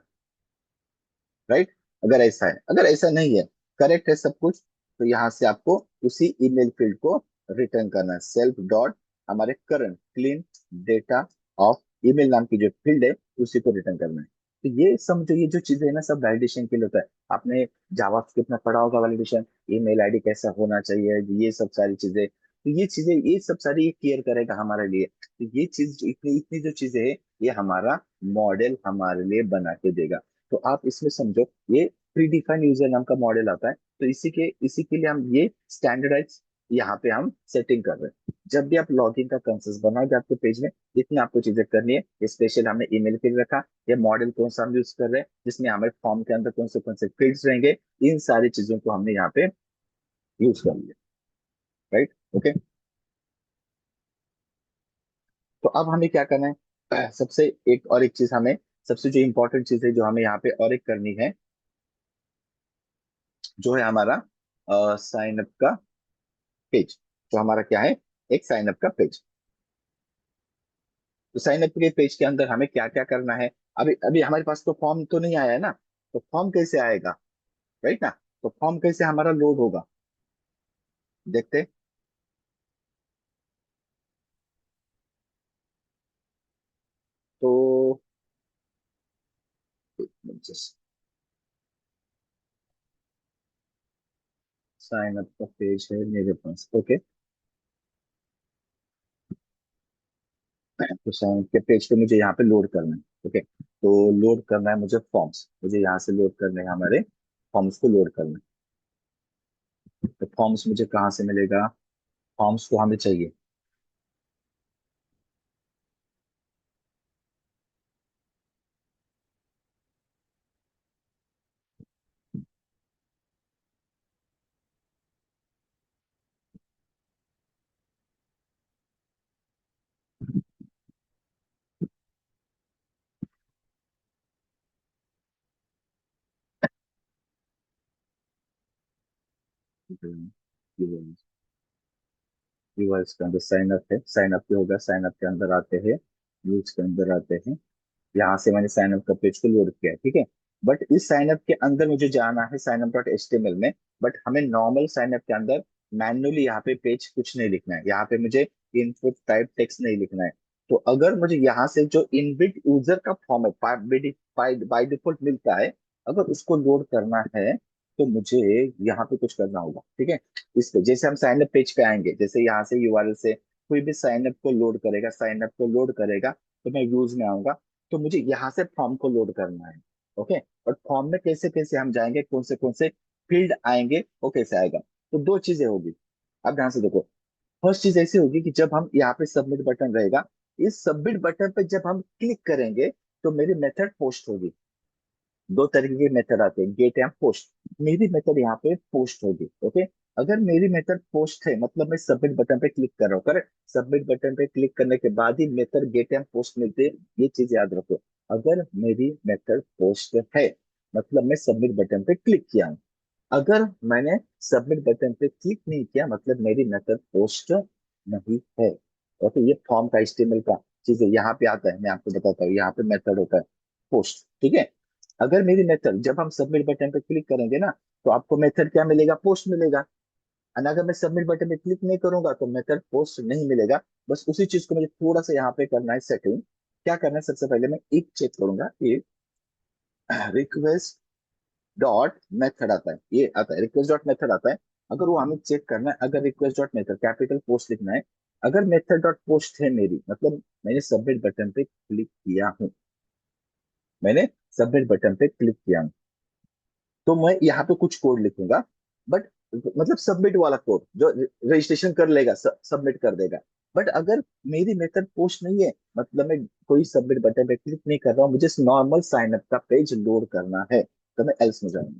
राइट। अगर ऐसा है, अगर ऐसा नहीं है, करेक्ट है सब कुछ, तो यहाँ से आपको उसी ईमेल फील्ड को रिटर्न करना है, सेल्फ डॉट हमारे current clean data of email नाम की जो फील्ड है उसी को रिटर्न करना है। तो ये समझो, ये जो चीजें है ना सब वैलिडेशन के लिए होता है। आपने जावास्क्रिप्ट में पढ़ा होगा वैलिडेशन, ईमेल आईडी कैसा होना चाहिए, ये सब सारी चीजें, तो ये चीजें ये सब सारी ये केयर करेगा हमारे लिए। तो ये चीज इतनी इतनी जो चीजें है, ये हमारा मॉडल हमारे लिए बना के देगा। तो आप इसमें समझो, ये प्री डिफाइंड यूजर नाम का मॉडल आता है, तो इसी के लिए हम ये स्टैंडर्डाइज यहाँ पे हम सेटिंग कर रहे हैं। जब भी आप लॉगिन का कंसेंट बनाओगे आपके पेज में, इतनी आपको चीजें करनी है। स्पेशल हमने ईमेल के लिए रखा, ये मॉडल कौन सा हम यूज कर रहे हैं, जिसमें हमारे फॉर्म के अंदर कौन से फील्ड्स रहेंगे, इन सारी चीजों को हमने यहाँ पे यूज कर लिया, राइट। ओके। तो अब हमें क्या करना है? सबसे एक चीज हमें, सबसे जो इंपॉर्टेंट चीज है जो हमें यहाँ पे और एक करनी है, जो है हमारा साइन अप का पेज। जो हमारा क्या है? एक साइन अप का पेज। तो साइन अप के पेज के अंदर हमें क्या क्या करना है? अभी अभी हमारे पास तो फॉर्म तो नहीं आया है ना, तो फॉर्म कैसे आएगा, राइट ना? तो फॉर्म कैसे हमारा लोड होगा, देखते हैं। तो साइन अप का पेज है मेरे पास, ओके। तो साइन अप के पेज पे मुझे यहाँ पे लोड करना है, ओके। तो लोड करना है मुझे फॉर्म्स, मुझे यहाँ से लोड करने है हमारे फॉर्म्स को लोड करना है। तो फॉर्म्स मुझे कहाँ से मिलेगा? फॉर्म्स को हमें चाहिए, यूआरएस के अंदर साइन अप है, साइन अप पे होगा, साइन अप के अंदर आते हैं, यूज के अंदर आते हैं। यहाँ से मैंने साइन अप का पेज को लोड किया, ठीक है। बट इस साइन अप के अंदर मुझे जाना है sign up dot H T M L में। बट हमें नॉर्मल साइन अप के अंदर मैन्युअली यहाँ पे पेज कुछ नहीं लिखना है, यहाँ पे मुझे इनपुट टाइप टेक्स्ट नहीं लिखना है। तो अगर मुझे यहाँ से जो इनबिल्ट यूजर का फॉर्म है बाय डिफॉल्ट मिलता है, अगर उसको लोड करना है तो मुझे यहाँ पे कुछ करना होगा, ठीक है। इस पे जैसे हम साइन अप पेज पे आएंगे, जैसे यहाँ से यूआरएल से कोई भी साइन अप को लोड करेगा, साइन अप को लोड करेगा, तो मैं यूज में आऊंगा, तो मुझे यहाँ से फॉर्म को लोड करना है, ओके। और फॉर्म में कैसे कैसे हम जाएंगे, कौन से फील्ड आएंगे, वो कैसे आएगा? तो दो चीजें होगी। अब ध्यान से देखो, फर्स्ट चीज ऐसी होगी कि जब हम यहाँ पे सबमिट बटन रहेगा, इस सबमिट बटन पे जब हम क्लिक करेंगे तो मेरी मेथड पोस्ट होगी। दो तरीके के मेथड आते हैं, गेट या पोस्ट। मेरी मेथड यहाँ पे पोस्ट होगी, ओके। अगर मेरी मेथड पोस्ट है, मतलब मैं सबमिट बटन पे क्लिक कर रहा हूँ, करेक्ट। सबमिट बटन पे क्लिक करने के बाद ही मेथड गेट एंड पोस्ट मिलते हैं, ये चीज याद रखो। अगर मेरी मेथड पोस्ट है, मतलब मैं सबमिट बटन पे क्लिक किया हूँ। अगर मैंने सबमिट बटन पे क्लिक नहीं किया, मतलब मेरी मेथड पोस्ट नहीं है। ओके, ये फॉर्म का HTML का चीज है, यहाँ पे आता है, मैं आपको बताता हूँ। यहाँ पे मेथड होता है पोस्ट, ठीक है। अगर मेरी मेथड, जब हम सबमिट बटन पे क्लिक करेंगे ना, तो आपको मेथड क्या मिलेगा? पोस्ट मिलेगा। और अगर मैं सबमिट बटन पे क्लिक नहीं करूंगा तो मेथड पोस्ट नहीं मिलेगा। बस उसी चीज को मुझे थोड़ा सा यहाँ पे करना है सेटिंग। क्या करना है? सबसे पहले मैं एक चेक करूंगा, एक रिक्वेस्ट डॉट मेथड आता है, ये आता है रिक्वेस्ट डॉट मेथड आता है। अगर वो हमें चेक करना है, अगर request dot method capital post लिखना है, अगर मेथड डॉट पोस्ट है मेरी, मतलब मैंने सबमिट बटन पे क्लिक किया हूँ, मैंने सबमिट बटन पे क्लिक किया हूँ, तो मैं यहाँ पे कुछ कोड लिखूंगा। बट मतलब सबमिट वाला कोड जो रजिस्ट्रेशन कर लेगा, सबमिट कर देगा। बट अगर मेरी मेथड पोस्ट नहीं है, मतलब मैं कोई सबमिट बटन पे क्लिक नहीं कर रहा हूँ, मुझे नॉर्मल साइन अप का पेज लोड करना है, तो मैं एल्स में जाऊंगा।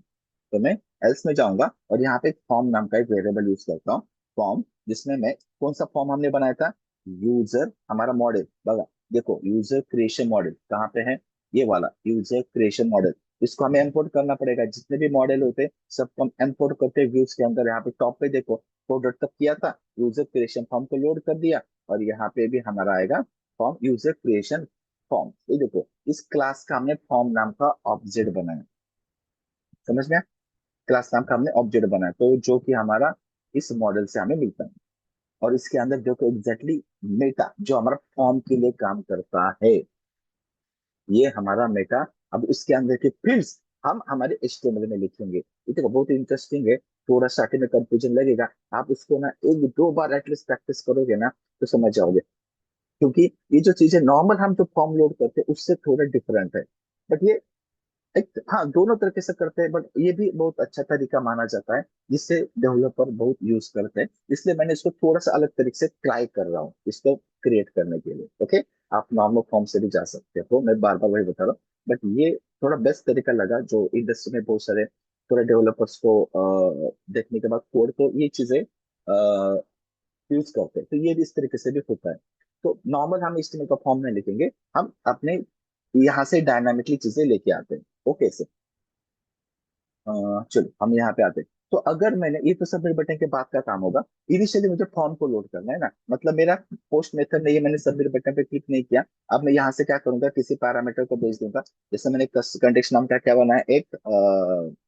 तो मैं एल्स में जाऊंगा और यहाँ पे एक फॉर्म नाम का एक वेरिएबल यूज करता हूँ, फॉर्म, जिसमें मैं, कौन सा फॉर्म हमने बनाया था? यूजर, हमारा मॉडल बघा, देखो यूजर क्रिएशन मॉडल कहाँ पे है? ये वाला यूजर क्रिएशन मॉडल। इसको हमें इंपोर्ट करना पड़ेगा, जितने भी मॉडल होते हैं सबको हम इंपोर्ट करते हैं व्यूज के अंदर। यहाँ पे टॉप पे देखो, प्रोडक्ट तक किया था, यूजर क्रिएशन फॉर्म को लोड कर दिया, और यहाँ पे भी हमारा आएगा फॉर्म, यूजर क्रिएशन फॉर्म। ये देखो, इस क्लास का हमने फॉर्म नाम का ऑब्जेक्ट बनाया, समझ में? क्लास नाम का हमने ऑब्जेक्ट बनाया, तो जो कि हमारा इस मॉडल से हमें मिलता है। और इसके अंदर देखो एग्जैक्टली मेटा जो हमारा फॉर्म के लिए काम करता है, ये हमारा मेटा। अब इसके अंदर के फील्ड्स हम हमारे HTML में लिखेंगे। ये देखो बहुत इंटरेस्टिंग है। थोड़ा स्टार्टिंग में कंफ्यूजन लगेगा, आप इसको ना एक दो बार एटलीस्ट प्रैक्टिस करोगे ना, तो समझ जाओगे। क्योंकि ये जो चीजें नॉर्मल हम जो फॉर्म लोड करते हैं उससे थोड़ा डिफरेंट है। बट ये एक, हाँ, दोनों तरीके से करते हैं, बट ये भी बहुत अच्छा तरीका माना जाता है, जिससे डेवलपर बहुत यूज करते हैं। इसलिए मैंने इसको थोड़ा सा अलग तरीके से ट्राई कर रहा हूँ इसको क्रिएट करने के लिए। ओके, आप नॉर्मल फॉर्म से भी जा सकते हो, मैं बार बार वही बता रहा हूँ। बट ये थोड़ा बेस्ट तरीका लगा, जो इंडस्ट्री में बहुत सारे थोड़े डेवलपर्स को देखने के बाद कोड तो ये चीजें यूज करते हैं, तो ये भी इस तरीके से भी होता है। तो नॉर्मल हम HTML का फॉर्म नहीं लिखेंगे, हम अपने यहाँ से डायनामिकली चीजें लेके आते हैं। ओके सर, चलो हम यहाँ पे आते हैं। तो अगर मैंने, ये तो सबमिट बटन के बाद का काम होगा। इनिशियली मुझे फॉर्म को लोड करना है ना, मतलब मेरा पोस्ट मेथड नहीं है, मैंने सबमिट बटन पे क्लिक नहीं किया। अब मैं यहाँ से क्या करूंगा, किसी पैरामीटर को भेज दूंगा। जैसे मैंने कंटेक्स्ट नाम का क्या बनाया, एक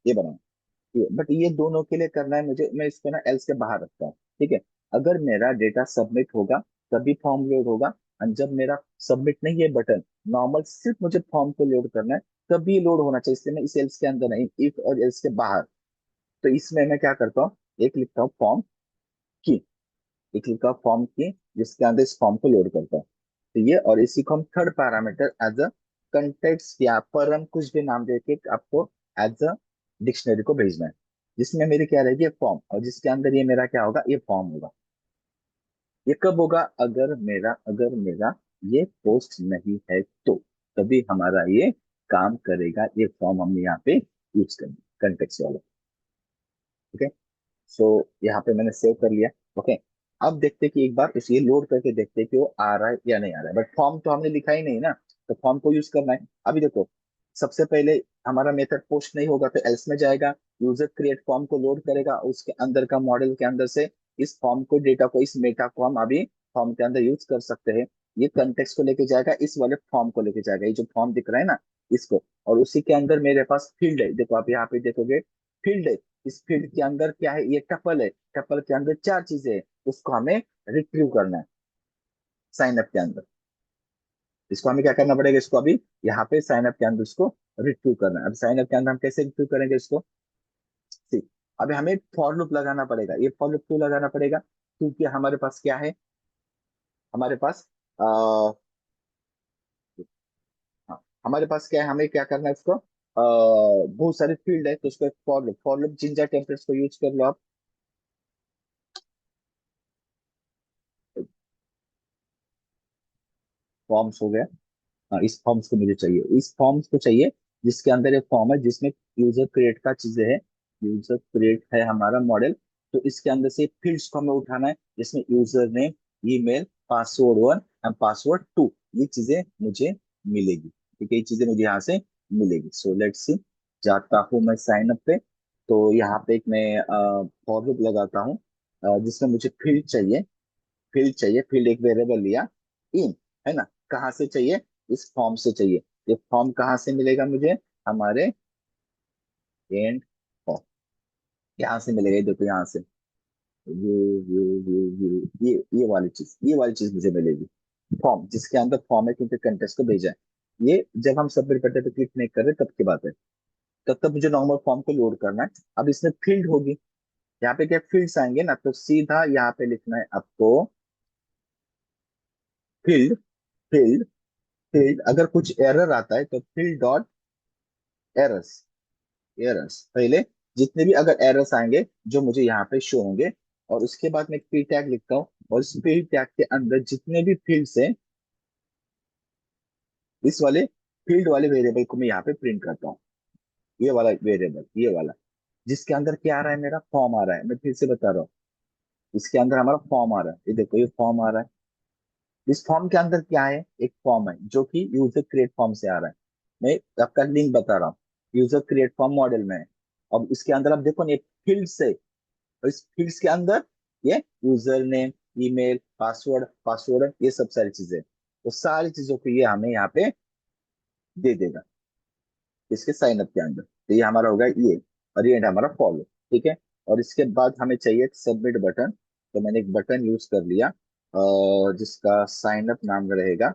ये बनाया। बट ये दोनों के लिए करना है मुझे, मैं इसको ना एल्स के बाहर रखता हूँ, ठीक है। अगर मेरा डेटा सबमिट होगा तभी फॉर्म लोड होगा, और जब मेरा सबमिट नहीं है बटन, नॉर्मल सिर्फ मुझे फॉर्म को लोड करना है, तभी लोड होना चाहिए। इसलिए मैं इस एल्स के अंदर नहीं, इफ और एल्स के बाहर। तो इसमें मैं क्या करता हूँ, एक लिखता हूँ फॉर्म की, एक लिखता हूँ फॉर्म की, जिसके अंदर इस फॉर्म को लोड करता हूँ। तो ये, और इसी को हम third parameter as a context या पर हम कुछ भी नाम देके आपको एज अ डिक्शनरी को भेजना है, जिसमें मेरी क्या रहेगी, फॉर्म, और जिसके अंदर ये मेरा क्या होगा, ये फॉर्म होगा। ये कब होगा? अगर मेरा ये पोस्ट नहीं है तो, तभी हमारा ये काम करेगा। ये फॉर्म हम यहाँ पे यूज करेंगे, कंटेक्स्ट वाला। ओके, सो यहाँ पे मैंने सेव कर लिया। ओके, अब देखते हैं कि एक बार इस ये लोड करके देखते हैं कि वो आ रहा है या नहीं आ रहा है। बट फॉर्म तो हमने लिखा ही नहीं ना, तो फॉर्म को यूज करना है। अभी देखो, सबसे पहले हमारा मेथड पोस्ट नहीं होगा तो एल्स में जाएगा, यूजर क्रिएट फॉर्म को लोड करेगा, उसके अंदर का मॉडल के अंदर से इस फॉर्म को, डेटा को, इस मेटा को हम अभी फॉर्म के अंदर यूज कर सकते हैं। ये कंटेक्स्ट को लेके जाएगा, इस वाले फॉर्म को लेके जाएगा, ये जो फॉर्म दिख रहा है ना, इसको। और उसी के अंदर मेरे पास फील्ड है, देखो आप यहाँ पे देखोगे, फील्ड है। इस फील्ड के अंदर क्या है, ये टपल है, टपल के अंदर चार चीजें हैं, उसको हमें रिट्रीव करना है साइन अप के अंदर। इसको हमें क्या करना पड़ेगा, इसको अभी यहाँ पे साइन अप के अंदर इसको रिट्रीव करना है। अब साइन अप के अंदर हम कैसे रिट्रीव करेंगे इसको? See, अभी हमें फॉर लूप लगाना पड़ेगा। ये फॉर लूप क्यों लगाना पड़ेगा? क्योंकि हमारे पास क्या है, हमारे पास हाँ, हमारे पास क्या है, हमें क्या करना है इसको, बहुत सारे फील्ड है, तो उसको फॉर लूप जिंजर टेम्पलेट्स को यूज कर लो आप। फॉर्म्स हो गया। हाँ, इस फॉर्म्स को मुझे चाहिए, इस फॉर्म्स को चाहिए, जिसके अंदर एक फॉर्म है जिसमें यूजर क्रिएट का चीजें है। यूजर क्रिएट है हमारा मॉडल, तो इसके अंदर से फील्ड्स को हमें उठाना है, जिसमें user name, email, password 1 and password 2, ये चीजें मुझे मिलेगी। ठीक है, ये चीजें मुझे यहाँ से मिलेगी। सो लेट्स सी, जाता हूँ मैं साइन अप पे। तो यहाँ पे एक मैं फॉर लूप लगाता हूँ, जिसमें मुझे फील्ड चाहिए। फील्ड एक वेरिएबल लिया, इन, है ना। कहाँ से चाहिए? इस फॉर्म से चाहिए। ये फॉर्म कहाँ से मिलेगा मुझे? हमारे एंड फॉर्म, यहाँ से मिलेगा। ये देखो यहाँ से ये ये वाली चीज मुझे मिलेगी। फॉर्म, जिसके अंदर फॉर्म है, क्योंकि कंटेस्ट को भेजा है। ये जब हम सबमिट करते हैं तो क्लिक नहीं कर रहे, तब की बात है। तब तक मुझे नॉर्मल फॉर्म को लोड करना है। अब इसमें फील्ड होगी, यहाँ पे क्या फील्ड्स आएंगे ना, तो सीधा यहाँ पे लिखना है आपको, फील्ड फील्ड फील्ड। अगर कुछ एरर आता है तो फील्ड डॉट एरर्स, एरर्स पहले, जितने भी अगर एरर्स आएंगे जो मुझे यहाँ पे शो होंगे। और उसके बाद मैं फील्ड टैग लिखता हूँ, और इस फील्ड टैग के अंदर जितने भी फील्ड्स हैं, इस वाले फील्ड वाले वेरिएबल को मैं यहाँ पे प्रिंट करता हूँ। ये वाला वेरिएबल, ये वाला, जिसके अंदर क्या आ रहा है, मेरा फॉर्म आ रहा है। मैं फिर से बता रहा हूँ, इसके अंदर हमारा फॉर्म आ रहा है। ये देखो, ये फॉर्म आ रहा है। इस फॉर्म के अंदर क्या है? एक फॉर्म है जो कि यूजर क्रिएट फॉर्म से आ रहा है। मैं आपका लिंक बता रहा हूँ, यूजर क्रिएट फॉर्म मॉडल में है। अब इसके अंदर आप देखो ना, ये फील्ड से, और इस फील्ड्स के अंदर ये यूजर नेम, ईमेल, पासवर्ड ये सब सारी चीजें, तो सारी चीजों को ये हमें यहाँ पे दे देगा, इसके साइन अप के अंदर। तो ये हमारा होगा ये, और ये हमारा फॉलो। ठीक है, और इसके बाद हमें चाहिए सबमिट बटन। तो मैंने एक बटन यूज कर लिया, जिसका साइन अप नाम रहेगा।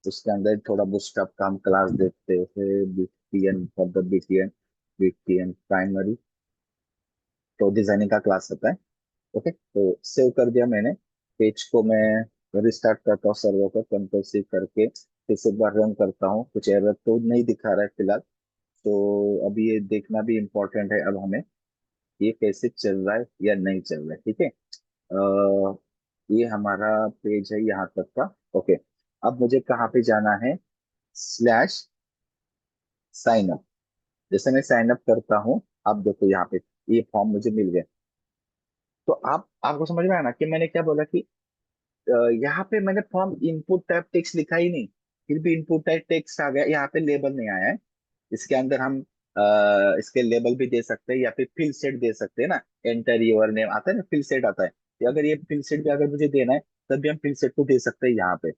उसके अंदर थोड़ा बूस्टअप का हम क्लास देखते हैं, BTN for the BTN primary, तो डिजाइनिंग का क्लास होता है। ओके, तो सेव कर दिया मैंने। पेज को मैं रिस्टार्ट करता हूँ, सर्वर को कंट्रोल सी करके फिर से एक बार रन करता हूँ। कुछ एरर तो नहीं दिखा रहा है फिलहाल। तो अभी ये देखना भी इम्पोर्टेंट है अब हमें, ये कैसे चल रहा है या नहीं चल रहा है। ठीक है, ये हमारा पेज है यहाँ तक का। ओके, अब मुझे कहाँ पे जाना है? Slash sign up. जैसे मैं साइन अप करता हूँ, अब देखो यहाँ पे ये फॉर्म मुझे मिल गया। तो आप आपको समझ में आया ना कि मैंने क्या बोला कि अ, यहाँ पे मैंने फॉर्म इनपुट टाइप टेक्स्ट लिखा ही नहीं, फिर भी इनपुट टाइप टेक्स्ट आ गया। यहाँ पे लेबल नहीं आया है। इसके अंदर हम इसके लेबल भी दे सकते हैं, या फिर फिल सेट दे सकते हैं ना। एंटर योर नेम आता है ना, फिल सेट आता है। तो अगर ये फिल सेट भी अगर मुझे देना है, तब भी हम फिल सेट को दे सकते हैं यहाँ पे।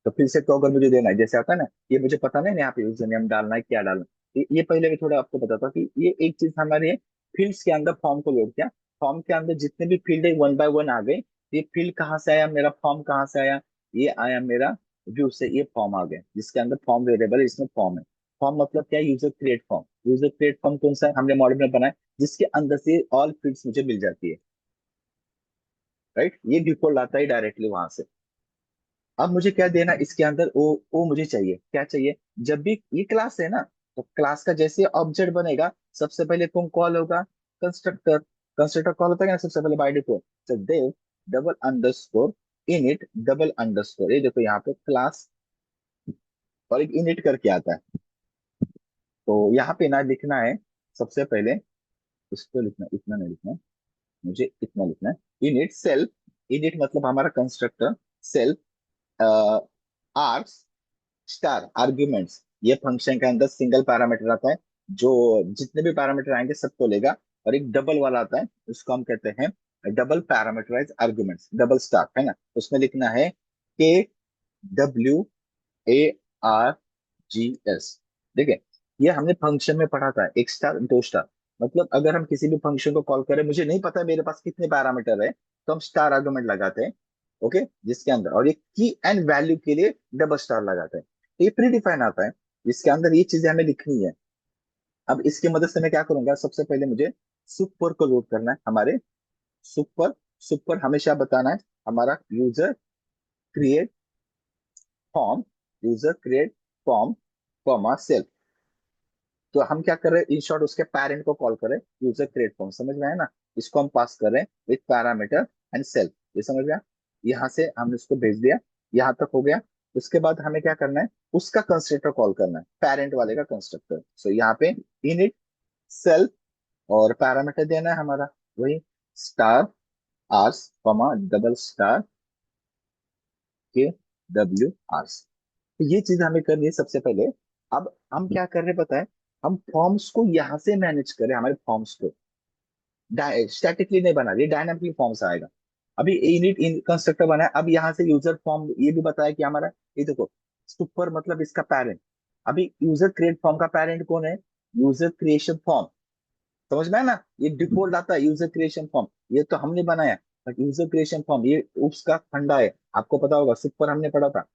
तो फिर से तो अगर मुझे देना है, जैसे आता है ना, ये मुझे पता नहीं ना यहाँ पे यूजर नेम डालना है, क्या डालना है। ये पहले भी थोड़ा आपको बताता हूँ कि ये एक चीज हमारे फील्ड्स के अंदर फॉर्म को लोड किया। फॉर्म के अंदर जितने भी फील्ड है वन बाय वन आ गए। ये फील्ड कहाँ से आया? मेरा फॉर्म कहाँ से आया? ये आया मेरा व्यू से, ये फॉर्म आ गया, जिसके अंदर फॉर्म वेरिएबल है, इसमें फॉर्म है। फॉर्म मतलब क्या है? User create form. User create form कौन सा है? हमने मॉडल में बनाया, जिसके अंदर से ऑल फील्ड्स मुझे मिल जाती है। राइट, ये डिफॉल्ट आता है डायरेक्टली वहां से। अब मुझे क्या देना इसके अंदर? वो मुझे चाहिए, क्या चाहिए? जब भी ये क्लास है ना, तो क्लास का जैसे ऑब्जेक्ट बनेगा, सबसे पहले कौन कॉल होगा? कंस्ट्रक्टर। कंस्ट्रक्टर कॉल होता है ना सबसे पहले बाय डिफॉल्ट। तो def double underscore init double underscore, ये देखो यहाँ पे क्लास, और एक इनिट करके आता है। तो यहाँ पे ना लिखना है, सबसे पहले इसको लिखना, इतना नहीं लिखना, मुझे इतना लिखना है। इनिट सेल्फ, इनिट मतलब हमारा constructor, self arcs star arguments. ये फंक्शन के अंदर सिंगल पैरामीटर आता है, जो जितने भी पैरामीटर आएंगे सबको लेगा। और एक डबल वाला आता है, उसको हम कहते हैं double parameterize arguments, double star, है ना। उसमें लिखना है KWARGS। देखिए, ये हमने फंक्शन में पढ़ा था, एक स्टार दो स्टार। मतलब अगर हम किसी भी फंक्शन को कॉल करें, मुझे नहीं पता मेरे पास कितने पैरामीटर है, तो हम स्टार आर्गुमेंट लगाते हैं। ओके, जिसके अंदर, और ये की एंड वैल्यू के लिए डबल स्टार लगाते हैं। तो ये प्री डिफाइन आता है, इसके अंदर ये चीजें हमें लिखनी है। अब इसकी मदद से मैं क्या करूंगा? सबसे पहले मुझे सुपर को लोड करना है। हमारे सुपर, सुपर हमेशा बताना है हमारा user create form, user create form comma self. तो हम क्या कर रहे हैं? इन शॉर्ट उसके पेरेंट को कॉल करें, यूजर क्रिएट फॉर्म, समझ में आया ना। इसको हम पास कर रहे हैं विथ पैरामीटर एंड सेल्फ, ये समझ गया। यहाँ से हमने उसको भेज दिया, यहाँ तक हो गया। उसके बाद हमें क्या करना है? उसका कंस्ट्रक्टर कॉल करना है, पेरेंट वाले का कंस्ट्रक्टर। सो यहाँ पे इनिट सेल्फ, और पैरामीटर देना है हमारा वही star args comma double star K W args. तो ये चीज हमें करनी है सबसे पहले। अब हम क्या कर रहे हैं पता है, हम फॉर्म्स को यहाँ से मैनेज करें, हमारे फॉर्म्स को स्टैटिकली नहीं बना रही, डायनामिकली फॉर्म्स आएगा। अभी इनिट इन कंस्ट्रक्टर बना है, अब यहाँ से यूजर फॉर्म ये भी बताया कि हमारा, ये देखो सुपर मतलब इसका पेरेंट। अभी यूजर क्रिएट फॉर्म का पेरेंट कौन है, यूजर क्रिएशन फॉर्म। समझ में है ना, ये डिफॉल्ट आता है यूजर क्रिएशन फॉर्म, ये तो हमने बनाया। बट यूजर क्रिएशन फॉर्म ये उसका फंडा है, आपको पता होगा सुपर हमने पढ़ा था।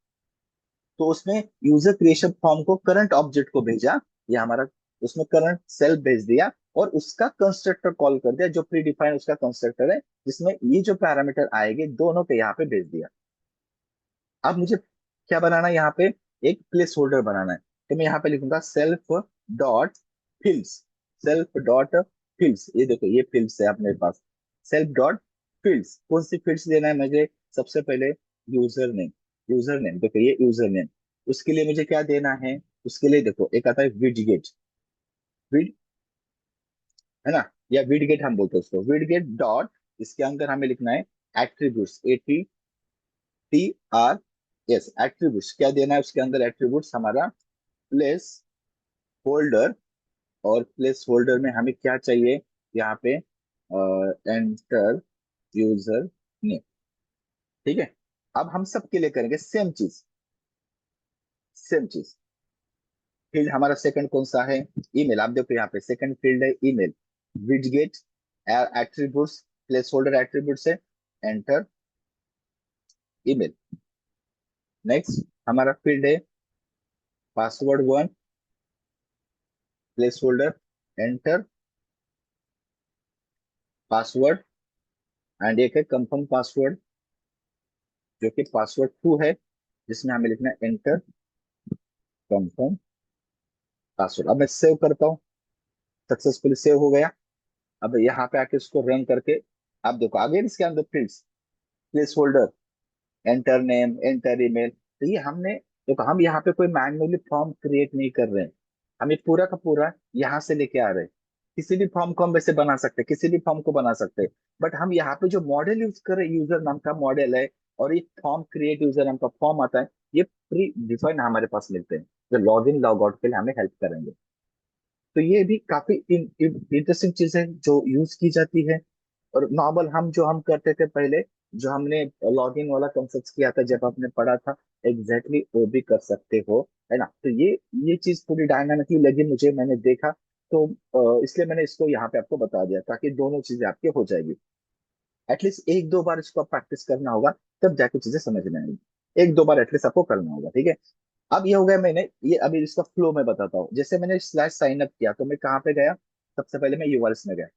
तो उसमें यूजर क्रिएशन फॉर्म को करंट ऑब्जेक्ट को भेजा, ये हमारा उसमें करंट सेल्फ भेज दिया, और उसका कंस्ट्रक्टर कॉल कर दिया जो प्री डिफाइन उसका कंस्ट्रक्टर है, जिसमें ये जो पैरामीटर आएंगे दोनों पे यहाँ पे भेज दिया। अब मुझे क्या बनाना है यहाँ पे, एक प्लेस होल्डर बनाना है। तो मैं यहाँ पे लिखूंगा सेल्फ डॉट फिल्स, सेल्फ डॉट फिल्स, ये देखो ये फिल्स है अपने पास। सेल्फ डॉट फिल्स, कौन सी फिल्स देना है मुझे, सबसे पहले यूजर नेम। यूजर नेम देखो ये यूजर नेम, उसके लिए मुझे क्या देना है, उसके लिए देखो एक आता है विडगेट, विड है ना, या विडगेट हम बोलते हैं उसको, विडगेट डॉट, इसके अंदर हमें लिखना है एट्रीब्यूट्स, ATTR, यस एट्रीब्यूट्स, क्या देना है उसके अंदर एट्रीब्यूट्स हमारा प्लेस होल्डर। और प्लेस होल्डर में हमें क्या चाहिए यहाँ पे, एंटर यूजर नेम। ठीक है, अब हम सबके लिए करेंगे सेम चीज, सेम चीज। फील्ड हमारा सेकंड कौन सा है, ईमेल। आप देखो यहाँ पे सेकंड फील्ड है email, widget attributes, place holder attributes है, एंटर ईमेल। नेक्स्ट हमारा फील्ड है password one, place holder enter password, and एक है कंफर्म पासवर्ड जो कि पासवर्ड टू है, जिसमें हमें लिखना है एंटर कंफर्म पासवर्ड। अब मैं सेव करता हूँ, सक्सेसफुली सेव हो गया। अब यहाँ पे आके इसको रन करके आप देखो आगे इसके अंदर fields, place holder, enter name, enter email. तो ये हमने देखो, हम यहाँ पे कोई मैन्युअली फॉर्म क्रिएट नहीं कर रहे हैं, हम ये पूरा का पूरा यहाँ से लेके आ रहे हैं। किसी भी फॉर्म को हम वैसे बना सकते हैं, किसी भी फॉर्म को बना सकते हैं, बट हम यहाँ पे जो मॉडल यूज कर रहे हैं, यूजर नाम का मॉडल है, और ये फॉर्म क्रिएट यूजर नाम का फॉर्म आता है, ये प्री डिफाइन हमारे पास मिलते हैं, जो लॉग इन लॉग आउट के लिए हमें हेल्प करेंगे। तो ये भी काफी इंटरेस्टिंग चीज है जो यूज की जाती है। और नॉर्मल हम जो हम करते थे पहले, जो हमने लॉगिन वाला कंसेप्ट किया था जब आपने पढ़ा था, एग्जैक्टली वो भी कर सकते हो, है ना। तो ये चीज पूरी डायनामिकली लगी मुझे, मैंने देखा। तो इसलिए मैंने इसको यहाँ पे आपको बता दिया, ताकि दोनों चीजें आपके हो जाएगी। एटलीस्ट एक दो बार इसको प्रैक्टिस करना होगा, तब जाके चीजें समझ में आएगी। एक दो बार एटलीस्ट आपको करना होगा, ठीक है। अब ये हो गया, मैंने ये अभी इसका फ्लो में बताता हूँ। जैसे मैंने स्लैश साइन अप किया, तो मैं कहाँ पे गया, सबसे पहले मैं यूआरएल्स में गया,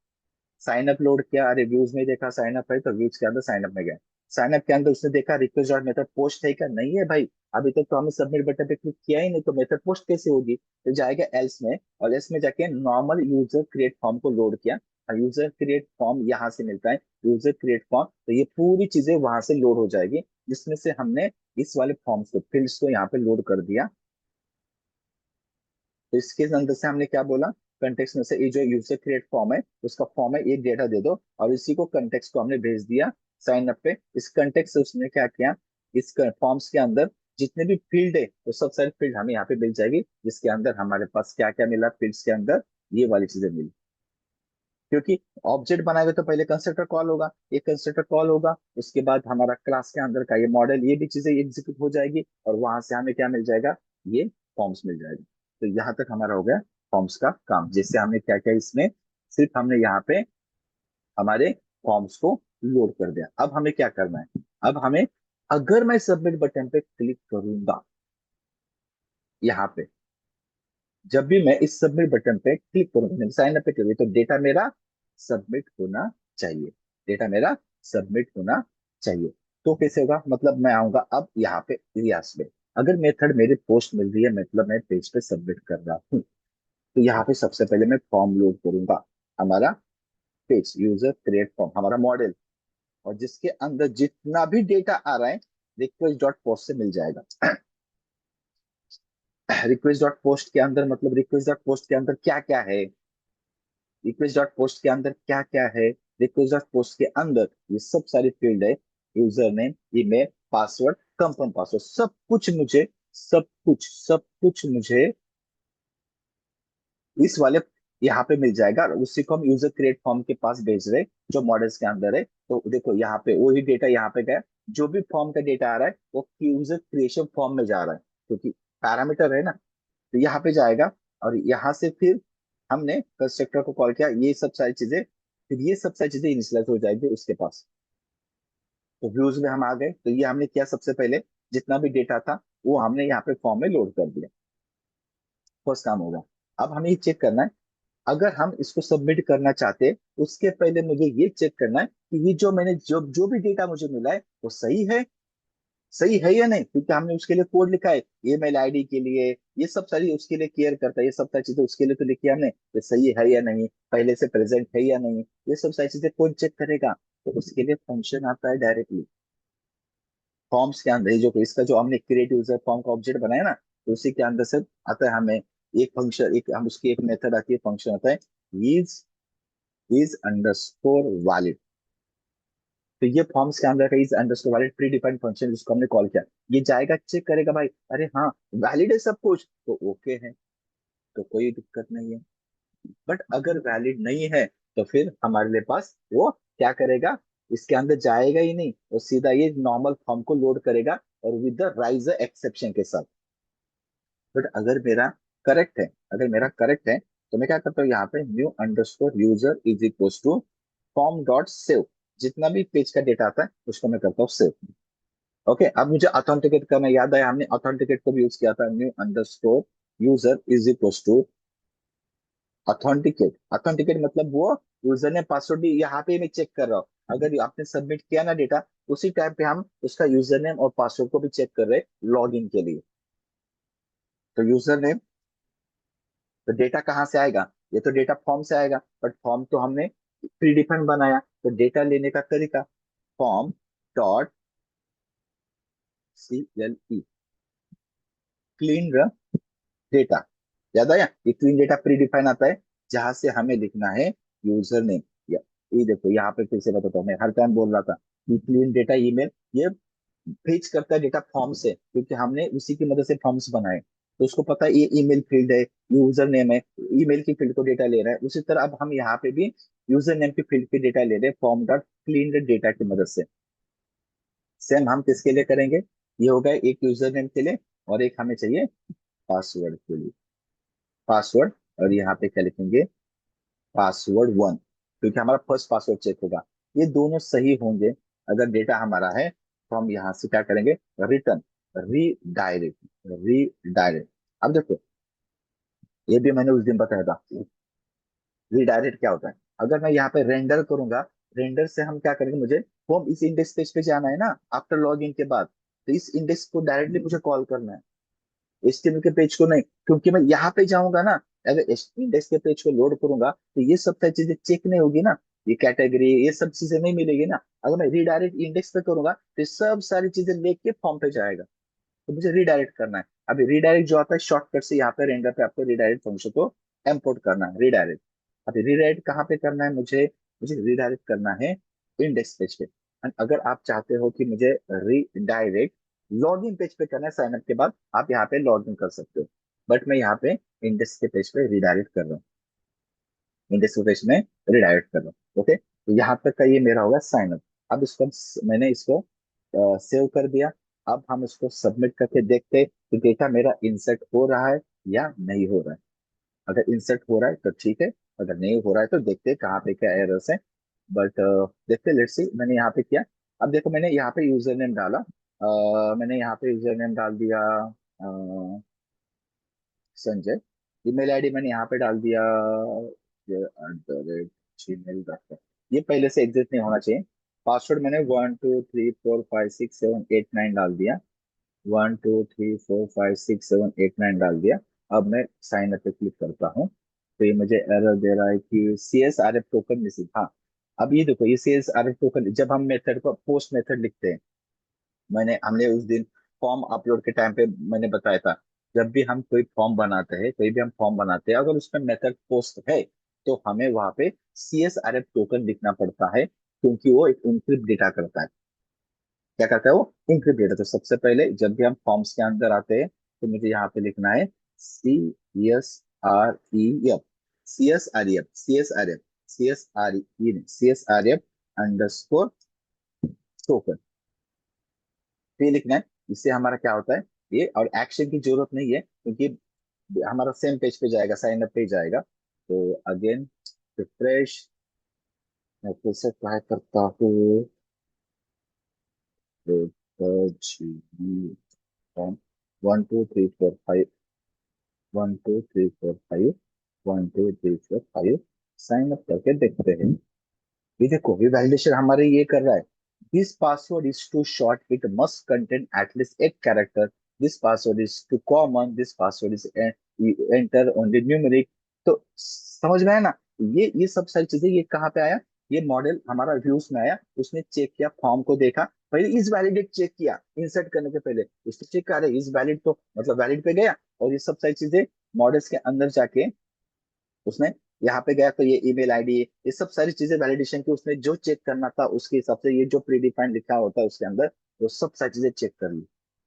साइन अप लोड किया, रिव्यूज में देखा साइन अप है, तो व्यूज के अंदर साइन अप में गया। साइन अप के अंदर उसने देखा रिक्वेस्ट डॉट मेथड पोस्ट है क्या, नहीं है भाई, अभी तक तो हमने सबमिट बटन पे क्लिक किया ही नहीं, तो मेथड पोस्ट कैसे होगी। तो जाएगा एल्स में, और एल्स में जाके नॉर्मल यूजर क्रिएट फॉर्म को लोड किया, और यूजर क्रिएट फॉर्म यहाँ से मिलता है, यूजर क्रिएट फॉर्म, तो ये पूरी चीजें वहां से लोड हो जाएगी, जिसमें से हमने इस वाले फॉर्म्स को, फील्ड्स को यहाँ पे लोड कर दिया। तो इसके अंदर से हमने क्या बोला, कंटेक्स्ट में से ये जो यूजर क्रिएट फॉर्म है, उसका फॉर्म है, ये डेटा दे दो, और इसी को कंटेक्स्ट को हमने भेज दिया साइन अप पे। इस कंटेक्स्ट से उसने क्या किया, इस फॉर्म्स के अंदर जितने भी फील्ड है, वो सब सारी फील्ड हमें यहाँ पे मिल जाएगी, जिसके अंदर हमारे पास क्या क्या मिला, फील्ड्स के अंदर ये वाली चीजें मिली। क्योंकि ऑब्जेक्ट बनाएंगे तो पहले कंस्ट्रक्टर कॉल होगा, ये कंस्ट्रक्टर कॉल होगा, उसके बाद हमारा क्लास के अंदर का ये मॉडल, ये भी चीजें एग्जीक्यूट हो जाएगी, और वहां से हमें क्या मिल जाएगा, ये फॉर्म्स मिल जाएगी। तो यहाँ तक हमारा हो गया फॉर्म्स का काम। जैसे हमने क्या क्या इसमें, सिर्फ हमने यहाँ पे हमारे फॉर्म्स को लोड कर दिया। अब हमें क्या करना है, अब हमें, अगर मैं सबमिट बटन पे क्लिक करूंगा यहाँ पे, जब भी मैं इस सबमिट बटन पे क्लिक करूंगा, मैंने साइन अप पे करिए, तो डेटा मेरा सबमिट होना चाहिए, डेटा मेरा सबमिट होना चाहिए। तो कैसे होगा, मतलब मैं आऊंगा अब यहाँ पे रियाज पे, अगर मेथड मेरी पोस्ट मिल रही है, मतलब मैं पेज पे सबमिट कर रहा हूँ, तो यहाँ पे सबसे पहले मैं फॉर्म लोड करूंगा, हमारा पेज यूजर क्रिएट फॉर्म, हमारा मॉडल, और जिसके अंदर जितना भी डेटा आ रहा है, रिक्वेस्ट डॉट पोस्ट से मिल जाएगा। रिक्वेस्ट डॉट पोस्ट के अंदर, मतलब रिक्वेस्ट डॉट पोस्ट के अंदर क्या क्या है, रिक्वेस्ट डॉट पोस्ट के अंदर क्या क्या है, रिक्वेस्ट डॉट पोस्ट के अंदर ये सब सारी फील्ड है, user name, email, password, confirm password, सब कुछ मुझे इस वाले यहाँ पे मिल जाएगा, और उसी को हम यूजर क्रिएट फॉर्म के पास भेज रहे हैं, जो मॉडल्स के अंदर है। तो देखो यहाँ पे वही डेटा यहाँ पे गया, जो भी फॉर्म का डेटा आ रहा है वो यूजर क्रिएशन फॉर्म में जा रहा है, क्योंकि पैरामीटर है ना। तो यहाँ पे जाएगा, और यहाँ से फिर हमने कंस्ट्रक्टर को कॉल किया, ये सब सारी चीजें, फिर ये सब सारी चीजें इनिशियलाइज हो जाएगी उसके पास। तो व्यूज में हम आ गए, तो ये हमने किया सबसे पहले, जितना भी डेटा था वो हमने यहाँ पे फॉर्म में लोड कर दिया। फर्स्ट काम होगा। अब हमें ये चेक करना है, अगर हम इसको सबमिट करना चाहते हैं, उसके पहले मुझे ये चेक करना है कि ये जो मैंने जो जो भी डेटा मुझे मिला है वो सही है या नहीं, क्योंकि हमने उसके लिए कोड लिखा है, ईमेल आईडी के लिए, ये सब सारी उसके लिए केयर करता है, ये सब सारी चीजें उसके लिए तो लिखी है हमने, ये सही है या नहीं, पहले से प्रेजेंट है या नहीं, ये सब सारी चीजें कौन चेक करेगा? तो उसके लिए फंक्शन आता है डायरेक्टली फॉर्म्स के अंदर, ये जो इसका जो हमने क्रिएट यूजर फॉर्म का ऑब्जेक्ट बनाया ना, तो उसी के अंदर से आता है हमें एक फंक्शन, एक हम उसकी एक मेथड आती है, फंक्शन आता है इज अंडरस्कोर वैलिड। तो ये फॉर्म्स के अंदर का is underscore valid pre defined function जिसको हमने कॉल किया, ये जाएगा चेक करेगा भाई, अरे हाँ वैलिड है सब कुछ, तो ओके है, तो कोई दिक्कत नहीं है। बट अगर वैलिड नहीं है, तो फिर हमारे लिए पास वो क्या करेगा, इसके अंदर जाएगा ही नहीं, वो सीधा ये नॉर्मल फॉर्म को लोड करेगा, और विद द राइजर एक्सेप्शन के साथ। बट अगर मेरा करेक्ट है, तो मैं क्या करता हूँ, यहाँ पे new underscore user is equal to form dot save, जितना भी पेज का डेटा आता है उसको मैं करता हूँ सेव। ओके, अब मुझे ऑथेंटिकेट करना याद आया, हमने ऑथेंटिकेट को भी यूज किया था, new underscore user is equal to authenticate. Authenticate मतलब वो यूजर ने पासवर्ड भी यहाँ पे मैं चेक कर रहा हूँ, अगर आपने सबमिट किया ना डेटा, उसी टाइम पे हम उसका यूजर नेम और पासवर्ड को भी चेक कर रहे हैं लॉग इन के लिए। तो यूजर नेम, तो डेटा कहाँ से आएगा, ये तो डेटा फॉर्म से आएगा, बट फॉर्म तो हमने प्री डिफाइंड बनाया, तो डेटा लेने का तरीका form dot CLE, clean data. याद आया, ये क्लीन डेटा प्री डिफाइन आता है, जहां से हमें लिखना है यूजर नेम। या ये देखो यहाँ पे फिर से बताता हूँ, मैं हर टाइम बोल रहा था कि क्लीन डेटा ईमेल, ये फेच करता है डेटा फॉर्म से, क्योंकि हमने उसी की मदद से फॉर्म्स बनाए, तो उसको पता है ये ईमेल फील्ड है, यूजर नेम है, ईमेल की फील्ड को डेटा ले रहा है, उसी तरह अब हम यहाँ पे भी यूजर नेम की फील्ड की डेटा ले रहे हैं फॉर्म डॉट क्लीन डेटा की मदद से। सेम हम किसके लिए करेंगे, ये होगा एक यूजर नेम के लिए, और एक हमें चाहिए पासवर्ड के लिए, पासवर्ड, और यहाँ पे क्या लिखेंगे, पासवर्ड 1, क्योंकि हमारा फर्स्ट पासवर्ड चेक होगा, ये दोनों सही होंगे अगर डेटा हमारा है, तो हम यहाँ से क्या करेंगे, रिटर्न, रीडायरेक्ट, रीडायरेक्ट। अब देखो, ये भी मैंने उस दिन बताया था, रीडायरेक्ट क्या होता है, अगर मैं यहाँ पे रेंडर करूंगा, रेंडर से हम क्या करेंगे, मुझे होम इस इंडेक्स पेज पे जाना है ना आफ्टर लॉग इन के बाद, तो इस इंडेक्स को डायरेक्टली मुझे कॉल करना है, HTML के पेज को नहीं, क्योंकि मैं यहाँ पे जाऊंगा ना, अगर इंडेक्स के पेज को लोड करूंगा, तो ये सब सारी चीजें चेक नहीं होगी ना, ये कैटेगरी ये सब चीजें नहीं मिलेगी ना। अगर मैं रीडायरेक्ट इंडेक्स पे करूंगा, तो ये सब सारी चीजें लेके फॉर्म पे जाएगा, तो मुझे रीडायरेक्ट करना है। अभी रीडायरेक्ट जो आता है शॉर्टकट से, यहाँ पे रेंडर पे आपको रीडायरेक्ट फंक्शन को इम्पोर्ट करना है, रीडायरेक्ट। अभी रीडायरेक्ट कहाँ पे करना है, मुझे रीडायरेक्ट करना है इंडेक्स पेज पे। And अगर आप चाहते हो कि मुझे रीडायरेक्ट लॉग इन पेज पे करना है साइन अप के बाद, आप यहाँ पे लॉग इन कर सकते हो, बट मैं यहाँ पे इंडेक्स के पेज पे रीडायरेक्ट कर रहा हूँ, इंडेक्स के पेज में रीडायरेक्ट कर रहा हूँ। ओके, तो यहाँ तक का ये मेरा होगा साइन अप। अब इसको मैंने इसको सेव कर दिया। अब हम इसको सबमिट करके देखते हैं कि डेटा मेरा इंसर्ट हो रहा है या नहीं हो रहा है। अगर इंसर्ट हो रहा है तो ठीक है, अगर नहीं हो रहा है तो देखते हैं कहाँ पे क्या एरर्स है। बट देखते, लेट्स सी, मैंने यहाँ पे किया। अब देखो, मैंने यहाँ पे यूजर नेम डाला, मैंने यहाँ पे यूजर नेम डाल दिया संजय, ईमेल आईडी मैंने यहाँ पे डाल दिया @gmail.com, ये पहले से एग्जिस्ट नहीं होना चाहिए। पासवर्ड मैंने 1 2 3 4 5 6 7 8 9 डाल दिया, 1 2 3 4 5 6 7 8 9 डाल दिया। अब मैं साइन अप पे क्लिक करता हूँ, तो ये मुझे एरर दे रहा है कि CSRF टोकन मिसिंग। हाँ, अब ये देखो, ये CSRF टोकन, जब हम मेथड को पोस्ट मेथड लिखते हैं, हमने उस दिन फॉर्म अपलोड के टाइम पे मैंने बताया था, जब भी हम कोई फॉर्म बनाते हैं, कोई भी हम फॉर्म बनाते हैं, अगर उसमें मेथड पोस्ट है, तो हमें वहां पे CSRF टोकन लिखना पड़ता है, क्योंकि वो एक इनक्रिप्ट डेटा करता है। क्या करता है वो? Encrypt data. तो सबसे पहले जब भी हम फॉर्म्स के अंदर आते हैं तो मुझे यहाँ पे लिखना है CSREF, CSREF, CSREF underscore token. तो ये लिखना है। इससे हमारा क्या होता है, ये और एक्शन की जरूरत नहीं है, क्योंकि हमारा सेम पेज पे जाएगा, साइन अप पे जाएगा। तो अगेन रिफ्रेश, मैं फिर से ट्राई करता हूँ। 1 2 3 4 5, 1 2 3 4 5, 1 2 3 4 5, साइन अप करके देखते हैं। ये देखो, ये वैलिडेशन हमारे ये कर रहा है। This password is too short, it must contain at least 8 character, this password is too common, this password is enter only numeric. तो समझ में आया ना? ये सब सारी चीजें ये कहाँ पे आया? ये मॉडल हमारा व्यूज में आया, उसने चेक किया, फॉर्म को देखा, पहले इज वैलिडेट चेक किया, इंसर्ट करने के पहले उसने चेक कर रहे इज वैलिड, तो मतलब वैलिड पे गया, और ये सब सारी चीजें मॉडल्स के अंदर जाके उसने यहाँ पे गया, तो ये ईमेल आईडी, ये सब सारी चीजें वैलिडेशन की, उसने जो चेक करना था उसके हिसाब से, ये जो प्रीडिफाइंड लिखा होता है उसके अंदर, वो सब सारी चीजें चेक कर ली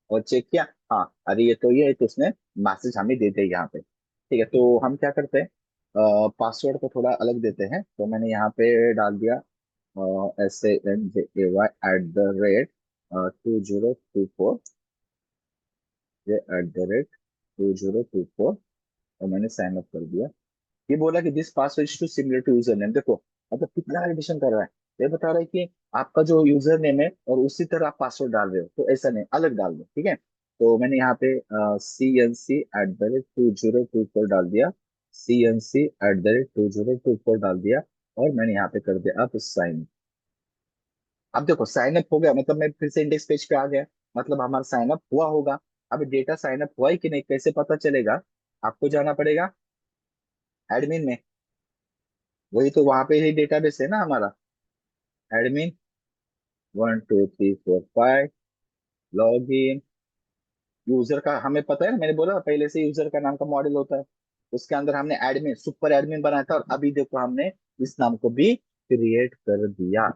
और चेक किया। हाँ, अरे ये तो ये है, तो उसने मैसेज हमें दे दिया यहाँ पे। ठीक है, तो हम क्या करते हैं, पासवर्ड को थोड़ा अलग देते हैं। तो मैंने यहाँ पे डाल दिया SANJAY@2024, ये @2024, और मैंने साइन अप कर दिया। ये बोला कि this password is too similar to user name. देखो, मतलब कितना वैलिडेशन कर रहा है। ये बता रहा है कि आपका जो यूजर नेम है और उसी तरह आप पासवर्ड डाल रहे हो, तो ऐसा नहीं, अलग डाल दो। ठीक है, तो मैंने यहाँ पे CNC@2024 डाल दिया, CNC@2024 डाल दिया, और मैंने यहाँ पे कर दिया अब साइन। अब देखो, साइन अप हो गया, मतलब मैं फिर से इंडेक्स पेज पे आ गया, मतलब हमारा साइन अप हुआ होगा। अब डेटा साइन अप हुआ है कि नहीं कैसे पता चलेगा? आपको जाना पड़ेगा एडमिन में, वही तो वहां पे ही डेटाबेस है ना हमारा, एडमिन 1 2 3 4 5, लॉग इन। यूजर का हमें पता है ना, मैंने बोला पहले से यूजर का नाम का मॉडल होता है, उसके अंदर हमने एडमिन, सुपर एडमिन बनाया था, और अभी देखो हमने इस नाम को भी क्रिएट कर दिया।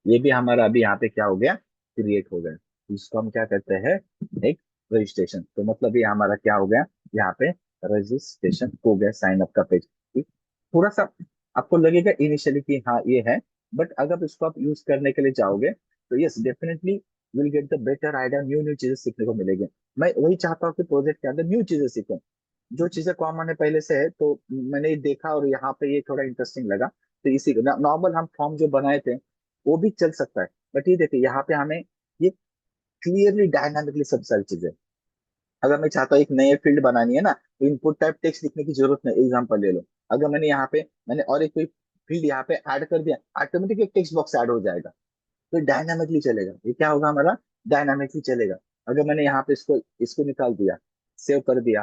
ये भी हमारा अभी यहाँ पे क्या हो गया, क्रिएट हो गया। इसको हम क्या कहते हैं, एक रजिस्ट्रेशन। तो मतलब ये हमारा क्या हो गया, यहाँ पे रजिस्ट्रेशन हो गया, साइन अप का पेज। थोड़ा सा आपको लगेगा इनिशियली कि हाँ ये है, बट अगर इसको आप यूज करने के लिए जाओगे तो yes definitely will get the better idea, new new चीजें सीखने को मिलेगी। मैं वही चाहता हूँ कि प्रोजेक्ट के अंदर न्यू चीजें सीखूं, जो चीजें कॉमन है पहले से है, तो मैंने ये देखा और यहाँ पे ये थोड़ा इंटरेस्टिंग लगा। तो इसी नॉर्मल हम फॉर्म जो बनाए थे वो भी चल सकता है, बट ये देखिए यहाँ पे हमें ये क्लियरली डायनामिकली सब सारी चीजें, अगर मैं चाहता हूँ एक नए फील्ड बनानी है ना, तो इनपुट टाइप टेक्स्ट लिखने की जरूरत नहीं। एग्जांपल ले लो, अगर मैंने यहाँ पे मैंने और एक कोई फील्ड यहाँ पे ऐड कर दिया, ऑटोमेटिक एक टेक्स्ट बॉक्स ऐड हो जाएगा, तो डायनामिकली चलेगा। ये क्या होगा हमारा, डायनामिकली चलेगा। अगर मैंने यहाँ पे इसको इसको निकाल दिया, सेव कर दिया,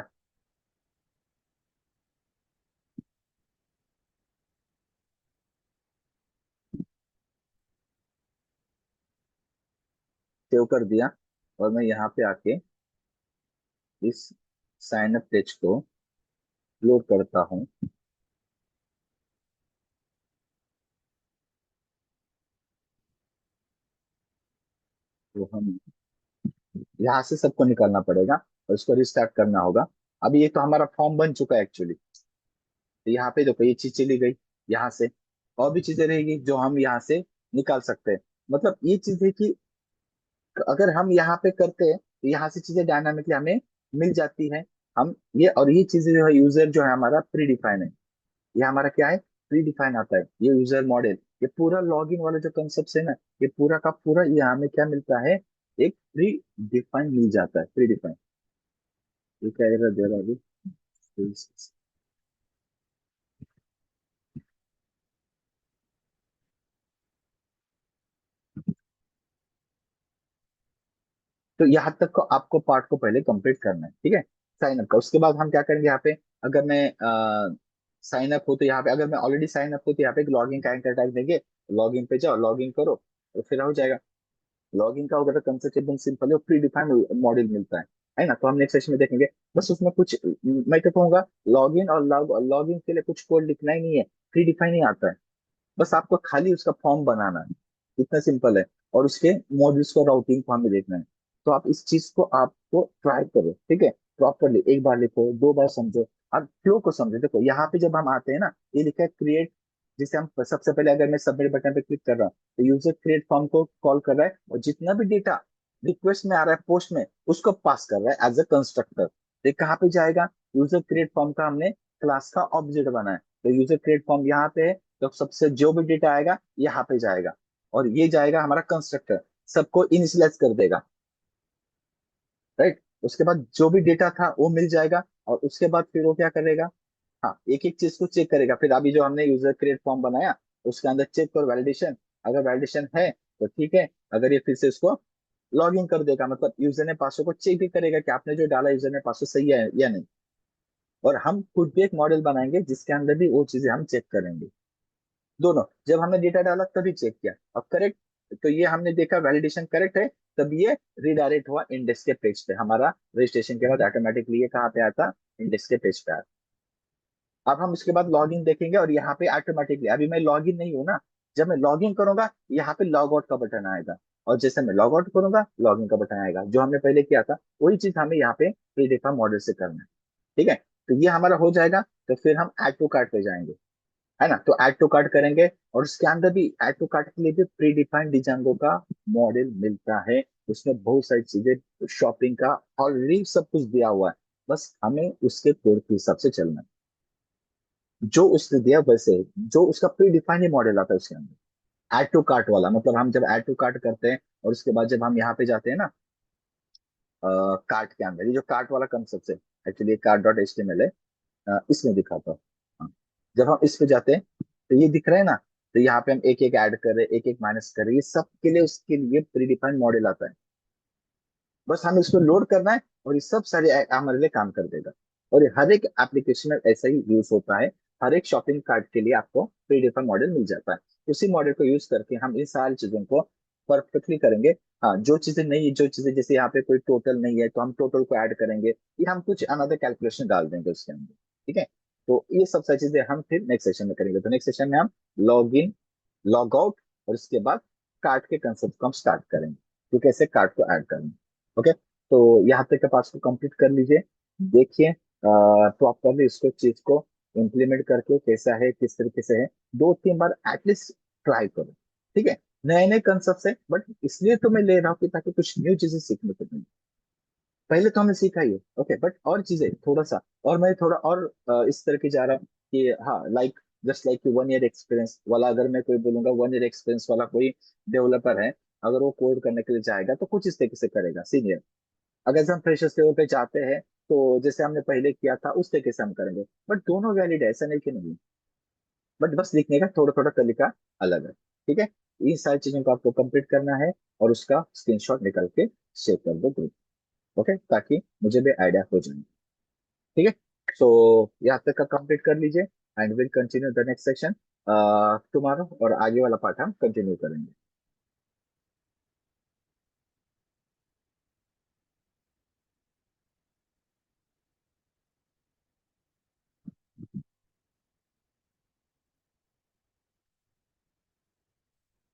सेव कर दिया, और मैं यहाँ पे आके इस साइन अप पेज को लोड करता हूँ, तो हम यहाँ से सबको निकालना पड़ेगा और इसको रिस्टार्ट करना होगा। अभी ये तो हमारा फॉर्म बन चुका है एक्चुअली। तो यहाँ पे देखो ये चीज चली गई यहाँ से, और भी चीजें रहेगी जो हम यहाँ से निकाल सकते हैं। मतलब ये चीज है कि अगर हम यहाँ पे करते हैं तो यहाँ से चीजें डायनामिकली हमें मिल जाती है। हम ये, और ये चीजें जो है, यूजर जो है हमारा प्री डिफाइन है, ये हमारा क्या है, प्री डिफाइन आता है ये यूजर मॉडल। ये पूरा लॉगिन वाला जो कंसेप्ट है ना, ये पूरा का पूरा ये हमें क्या मिलता है, एक प्री डिफाइन मिल जाता है, प्री डिफाइन। ये क्या एरर दे रहा है अभी? तो यहाँ तक को आपको पार्ट को पहले कंप्लीट करना है, ठीक है, साइन अप का। उसके बाद हम क्या करेंगे यहाँ पे, अगर मैं साइन अप हो तो यहाँ पे, अगर मैं ऑलरेडी साइन अप हो तो यहाँ पे एक लॉगिन का एंकर टैग देंगे, लॉगिन पे जाओ, लॉगिन करो, तो फिर हो जाएगा। लॉगिन का होगा तो कंसेप्ट एकदम सिंपल है, प्री डिफाइंड मॉडल मिलता है। है ना। तो हम नेक्स्ट सेशन में देखेंगे। बस उसमें कुछ मैं तो कहूंगा, लॉग इन और लॉग इन के लिए कुछ कोड लिखना ही नहीं है, प्री डिफाइन ही आता है। बस आपको खाली उसका फॉर्म बनाना है, इतना सिंपल है। और उसके मॉड्यूल्स को, राउटिंग को हमें देखना है। तो आप इस चीज को आपको ट्राई करो, ठीक है। प्रॉपरली एक बार लिखो, दो बार समझो, और फ्लो को समझो। देखो यहाँ पे जब हम आते हैं ना, ये लिखा है क्रिएट। जिसे हम सबसे पहले, अगर मैं सबमिट बटन पे क्लिक कर रहा हूँ, तो यूजर क्रिएट फॉर्म को कॉल कर रहा है, और जितना भी डेटा रिक्वेस्ट में आ रहा है, पोस्ट में, उसको पास कर रहा है एज अ कंस्ट्रक्टर। तो कहाँ पे जाएगा? यूजर क्रिएट फॉर्म का हमने क्लास का ऑब्जेक्ट बनाया, तो यूजर क्रिएट फॉर्म यहाँ पे है। तो सबसे जो भी डेटा आएगा यहाँ पे जाएगा, और ये जाएगा हमारा कंस्ट्रक्टर, सबको इनिशियलाइज कर देगा, राइट। उसके बाद जो भी डेटा था वो मिल जाएगा, और उसके बाद फिर वो क्या करेगा? हाँ, एक एक चीज को चेक करेगा। फिर अभी जो हमने यूजर क्रिएट फॉर्म बनाया, उसके अंदर चेक और वैलिडेशन, अगर वैलिडेशन है तो ठीक है। अगर ये फिर से इसको लॉग इन कर देगा, मतलब यूजर ने पासवर्ड को चेक भी करेगा कि आपने जो डाला यूजर ने पासवर्ड सही है या नहीं। और हम खुद भी एक मॉडल बनाएंगे जिसके अंदर भी वो चीजें हम चेक करेंगे। दोनों, जब हमने डेटा डाला तभी चेक किया, और करेक्ट, तो ये हमने देखा वैलिडेशन करेक्ट है, तब ये रिडायरेक्ट हुआ इंडेक्स के पेज पे। हमारा रजिस्ट्रेशन के बाद ऑटोमेटिकली ये कहाँ पे आता? इंडेक्स के पेज पे आता। अब हम उसके बाद लॉगिन देखेंगे, और यहाँ पे ऑटोमेटिकली, अभी मैं लॉगिन नहीं हूँ ना, जब मैं लॉगिन करूंगा यहाँ पे लॉग आउट का बटन आएगा, और जैसे मैं लॉग आउट करूंगा लॉगिन का बटन आएगा। जो हमने पहले किया था वही चीज हमें यहाँ पे प्री डिफाइंड मॉडल से करना है, ठीक है। तो ये हमारा हो जाएगा। तो फिर हम ऐड टू कार्ट पे जाएंगे, है ना। तो ऐड टू कार्ट करेंगे, और उसके अंदर भी ऐड टू कार्ट के लिए भी प्री डिफाइंड डिजांगो का मॉडल मिलता है। उसमें बहुत सारी चीजें, शॉपिंग का ऑलरेडी सब कुछ दिया हुआ है, बस हमें उसके कोड के हिसाब से चलना है। जो उसने दिया वैसे, जो उसका प्री डिफाइंड मॉडल आता है उसके अंदर, ऐड टू कार्ट वाला। मतलब हम जब ऐड टू कार्ट करते हैं, और उसके बाद जब हम यहाँ पे जाते हैं ना, कार्ट के अंदर, ये जो कार्ट वाला कंसेप्ट है, actually cart dot H T M L है, इसमें दिखाता हूँ। हाँ। जब हम इस पे जाते हैं, तो ये दिख रहा है ना। तो यहाँ पे हम एक एक ऐड कर रहे हैं, एक एक माइनस कर रहे हैं, ये सब के लिए उसके लिए प्री डिफाइंड मॉडल आता है। बस हमें इसको लोड करना है, और ये सब सारे हमारे लिए काम कर देगा। और ये हर एक एप्लीकेशन में ऐसा ही यूज होता है। हर एक शॉपिंग कार्ट के लिए आपको प्री डिफाइंड मॉडल मिल जाता है। उसी मॉडल को यूज करके हम इन सारी चीजों को परफेक्टली करेंगे। हाँ, जो चीजें नहीं, जो चीजें जैसे यहाँ पे कोई टोटल नहीं है, तो हम टोटल को ऐड करेंगे, या हम कुछ अनदर कैलकुलेशन डाल देंगे उसके अंदर, ठीक है। तो ये सब सारी चीजें हम फिर नेक्स्ट सेशन में करेंगे। तो नेक्स्ट सेशन में हम लॉग इन, लॉग आउट, और उसके बाद कार्ट के कंसेप्ट को हम स्टार्ट करेंगे, तो कैसे कार्ट को ऐड करेंगे। ओके। तो यहाँ तक के पास को कंप्लीट कर लीजिए। देखिए प्रॉपरली इसको, चीज को इम्प्लीमेंट करके कैसा है, किस तरीके से है, दो तीन बार एटलीस्ट ट्राई करो, ठीक है। नए नए कंसेप्ट है, बट इसलिए तो मैं ले रहा हूँ कि ताकि कुछ न्यू चीजें सीखने को मिले। पहले तो हमने सीखा ही है, ओके, बट और चीजें थोड़ा सा, और मैं थोड़ा और इस तरह की जा रहा हूँ कि हाँ, like just like 1 year experience वाला, अगर मैं कोई बोलूंगा 1 ईयर एक्सपीरियंस वाला कोई डेवलपर है, अगर वो कोड करने के लिए जाएगा तो कुछ इस तरीके से करेगा सीनियर। अगर हम फ्रेशर्स लेवल पे जाते हैं, तो जैसे हमने पहले किया था उस तरीके से हम करेंगे। बट दोनों वैलिड है, ऐसा नहीं कि नहीं, बट बस लिखने का थोड़ा थोड़ा तरीका अलग है, ठीक है। इन सारी चीजों को आपको कंप्लीट करना है, और उसका स्क्रीनशॉट निकल के शेयर कर दो ग्रुप, ओके, ताकि मुझे भी आइडिया हो जाए, ठीक है। सो यहाँ तक का कंप्लीट कर लीजिए, and will continue the next section tomorrow, और आगे वाला पार्ट हम कंटिन्यू करेंगे।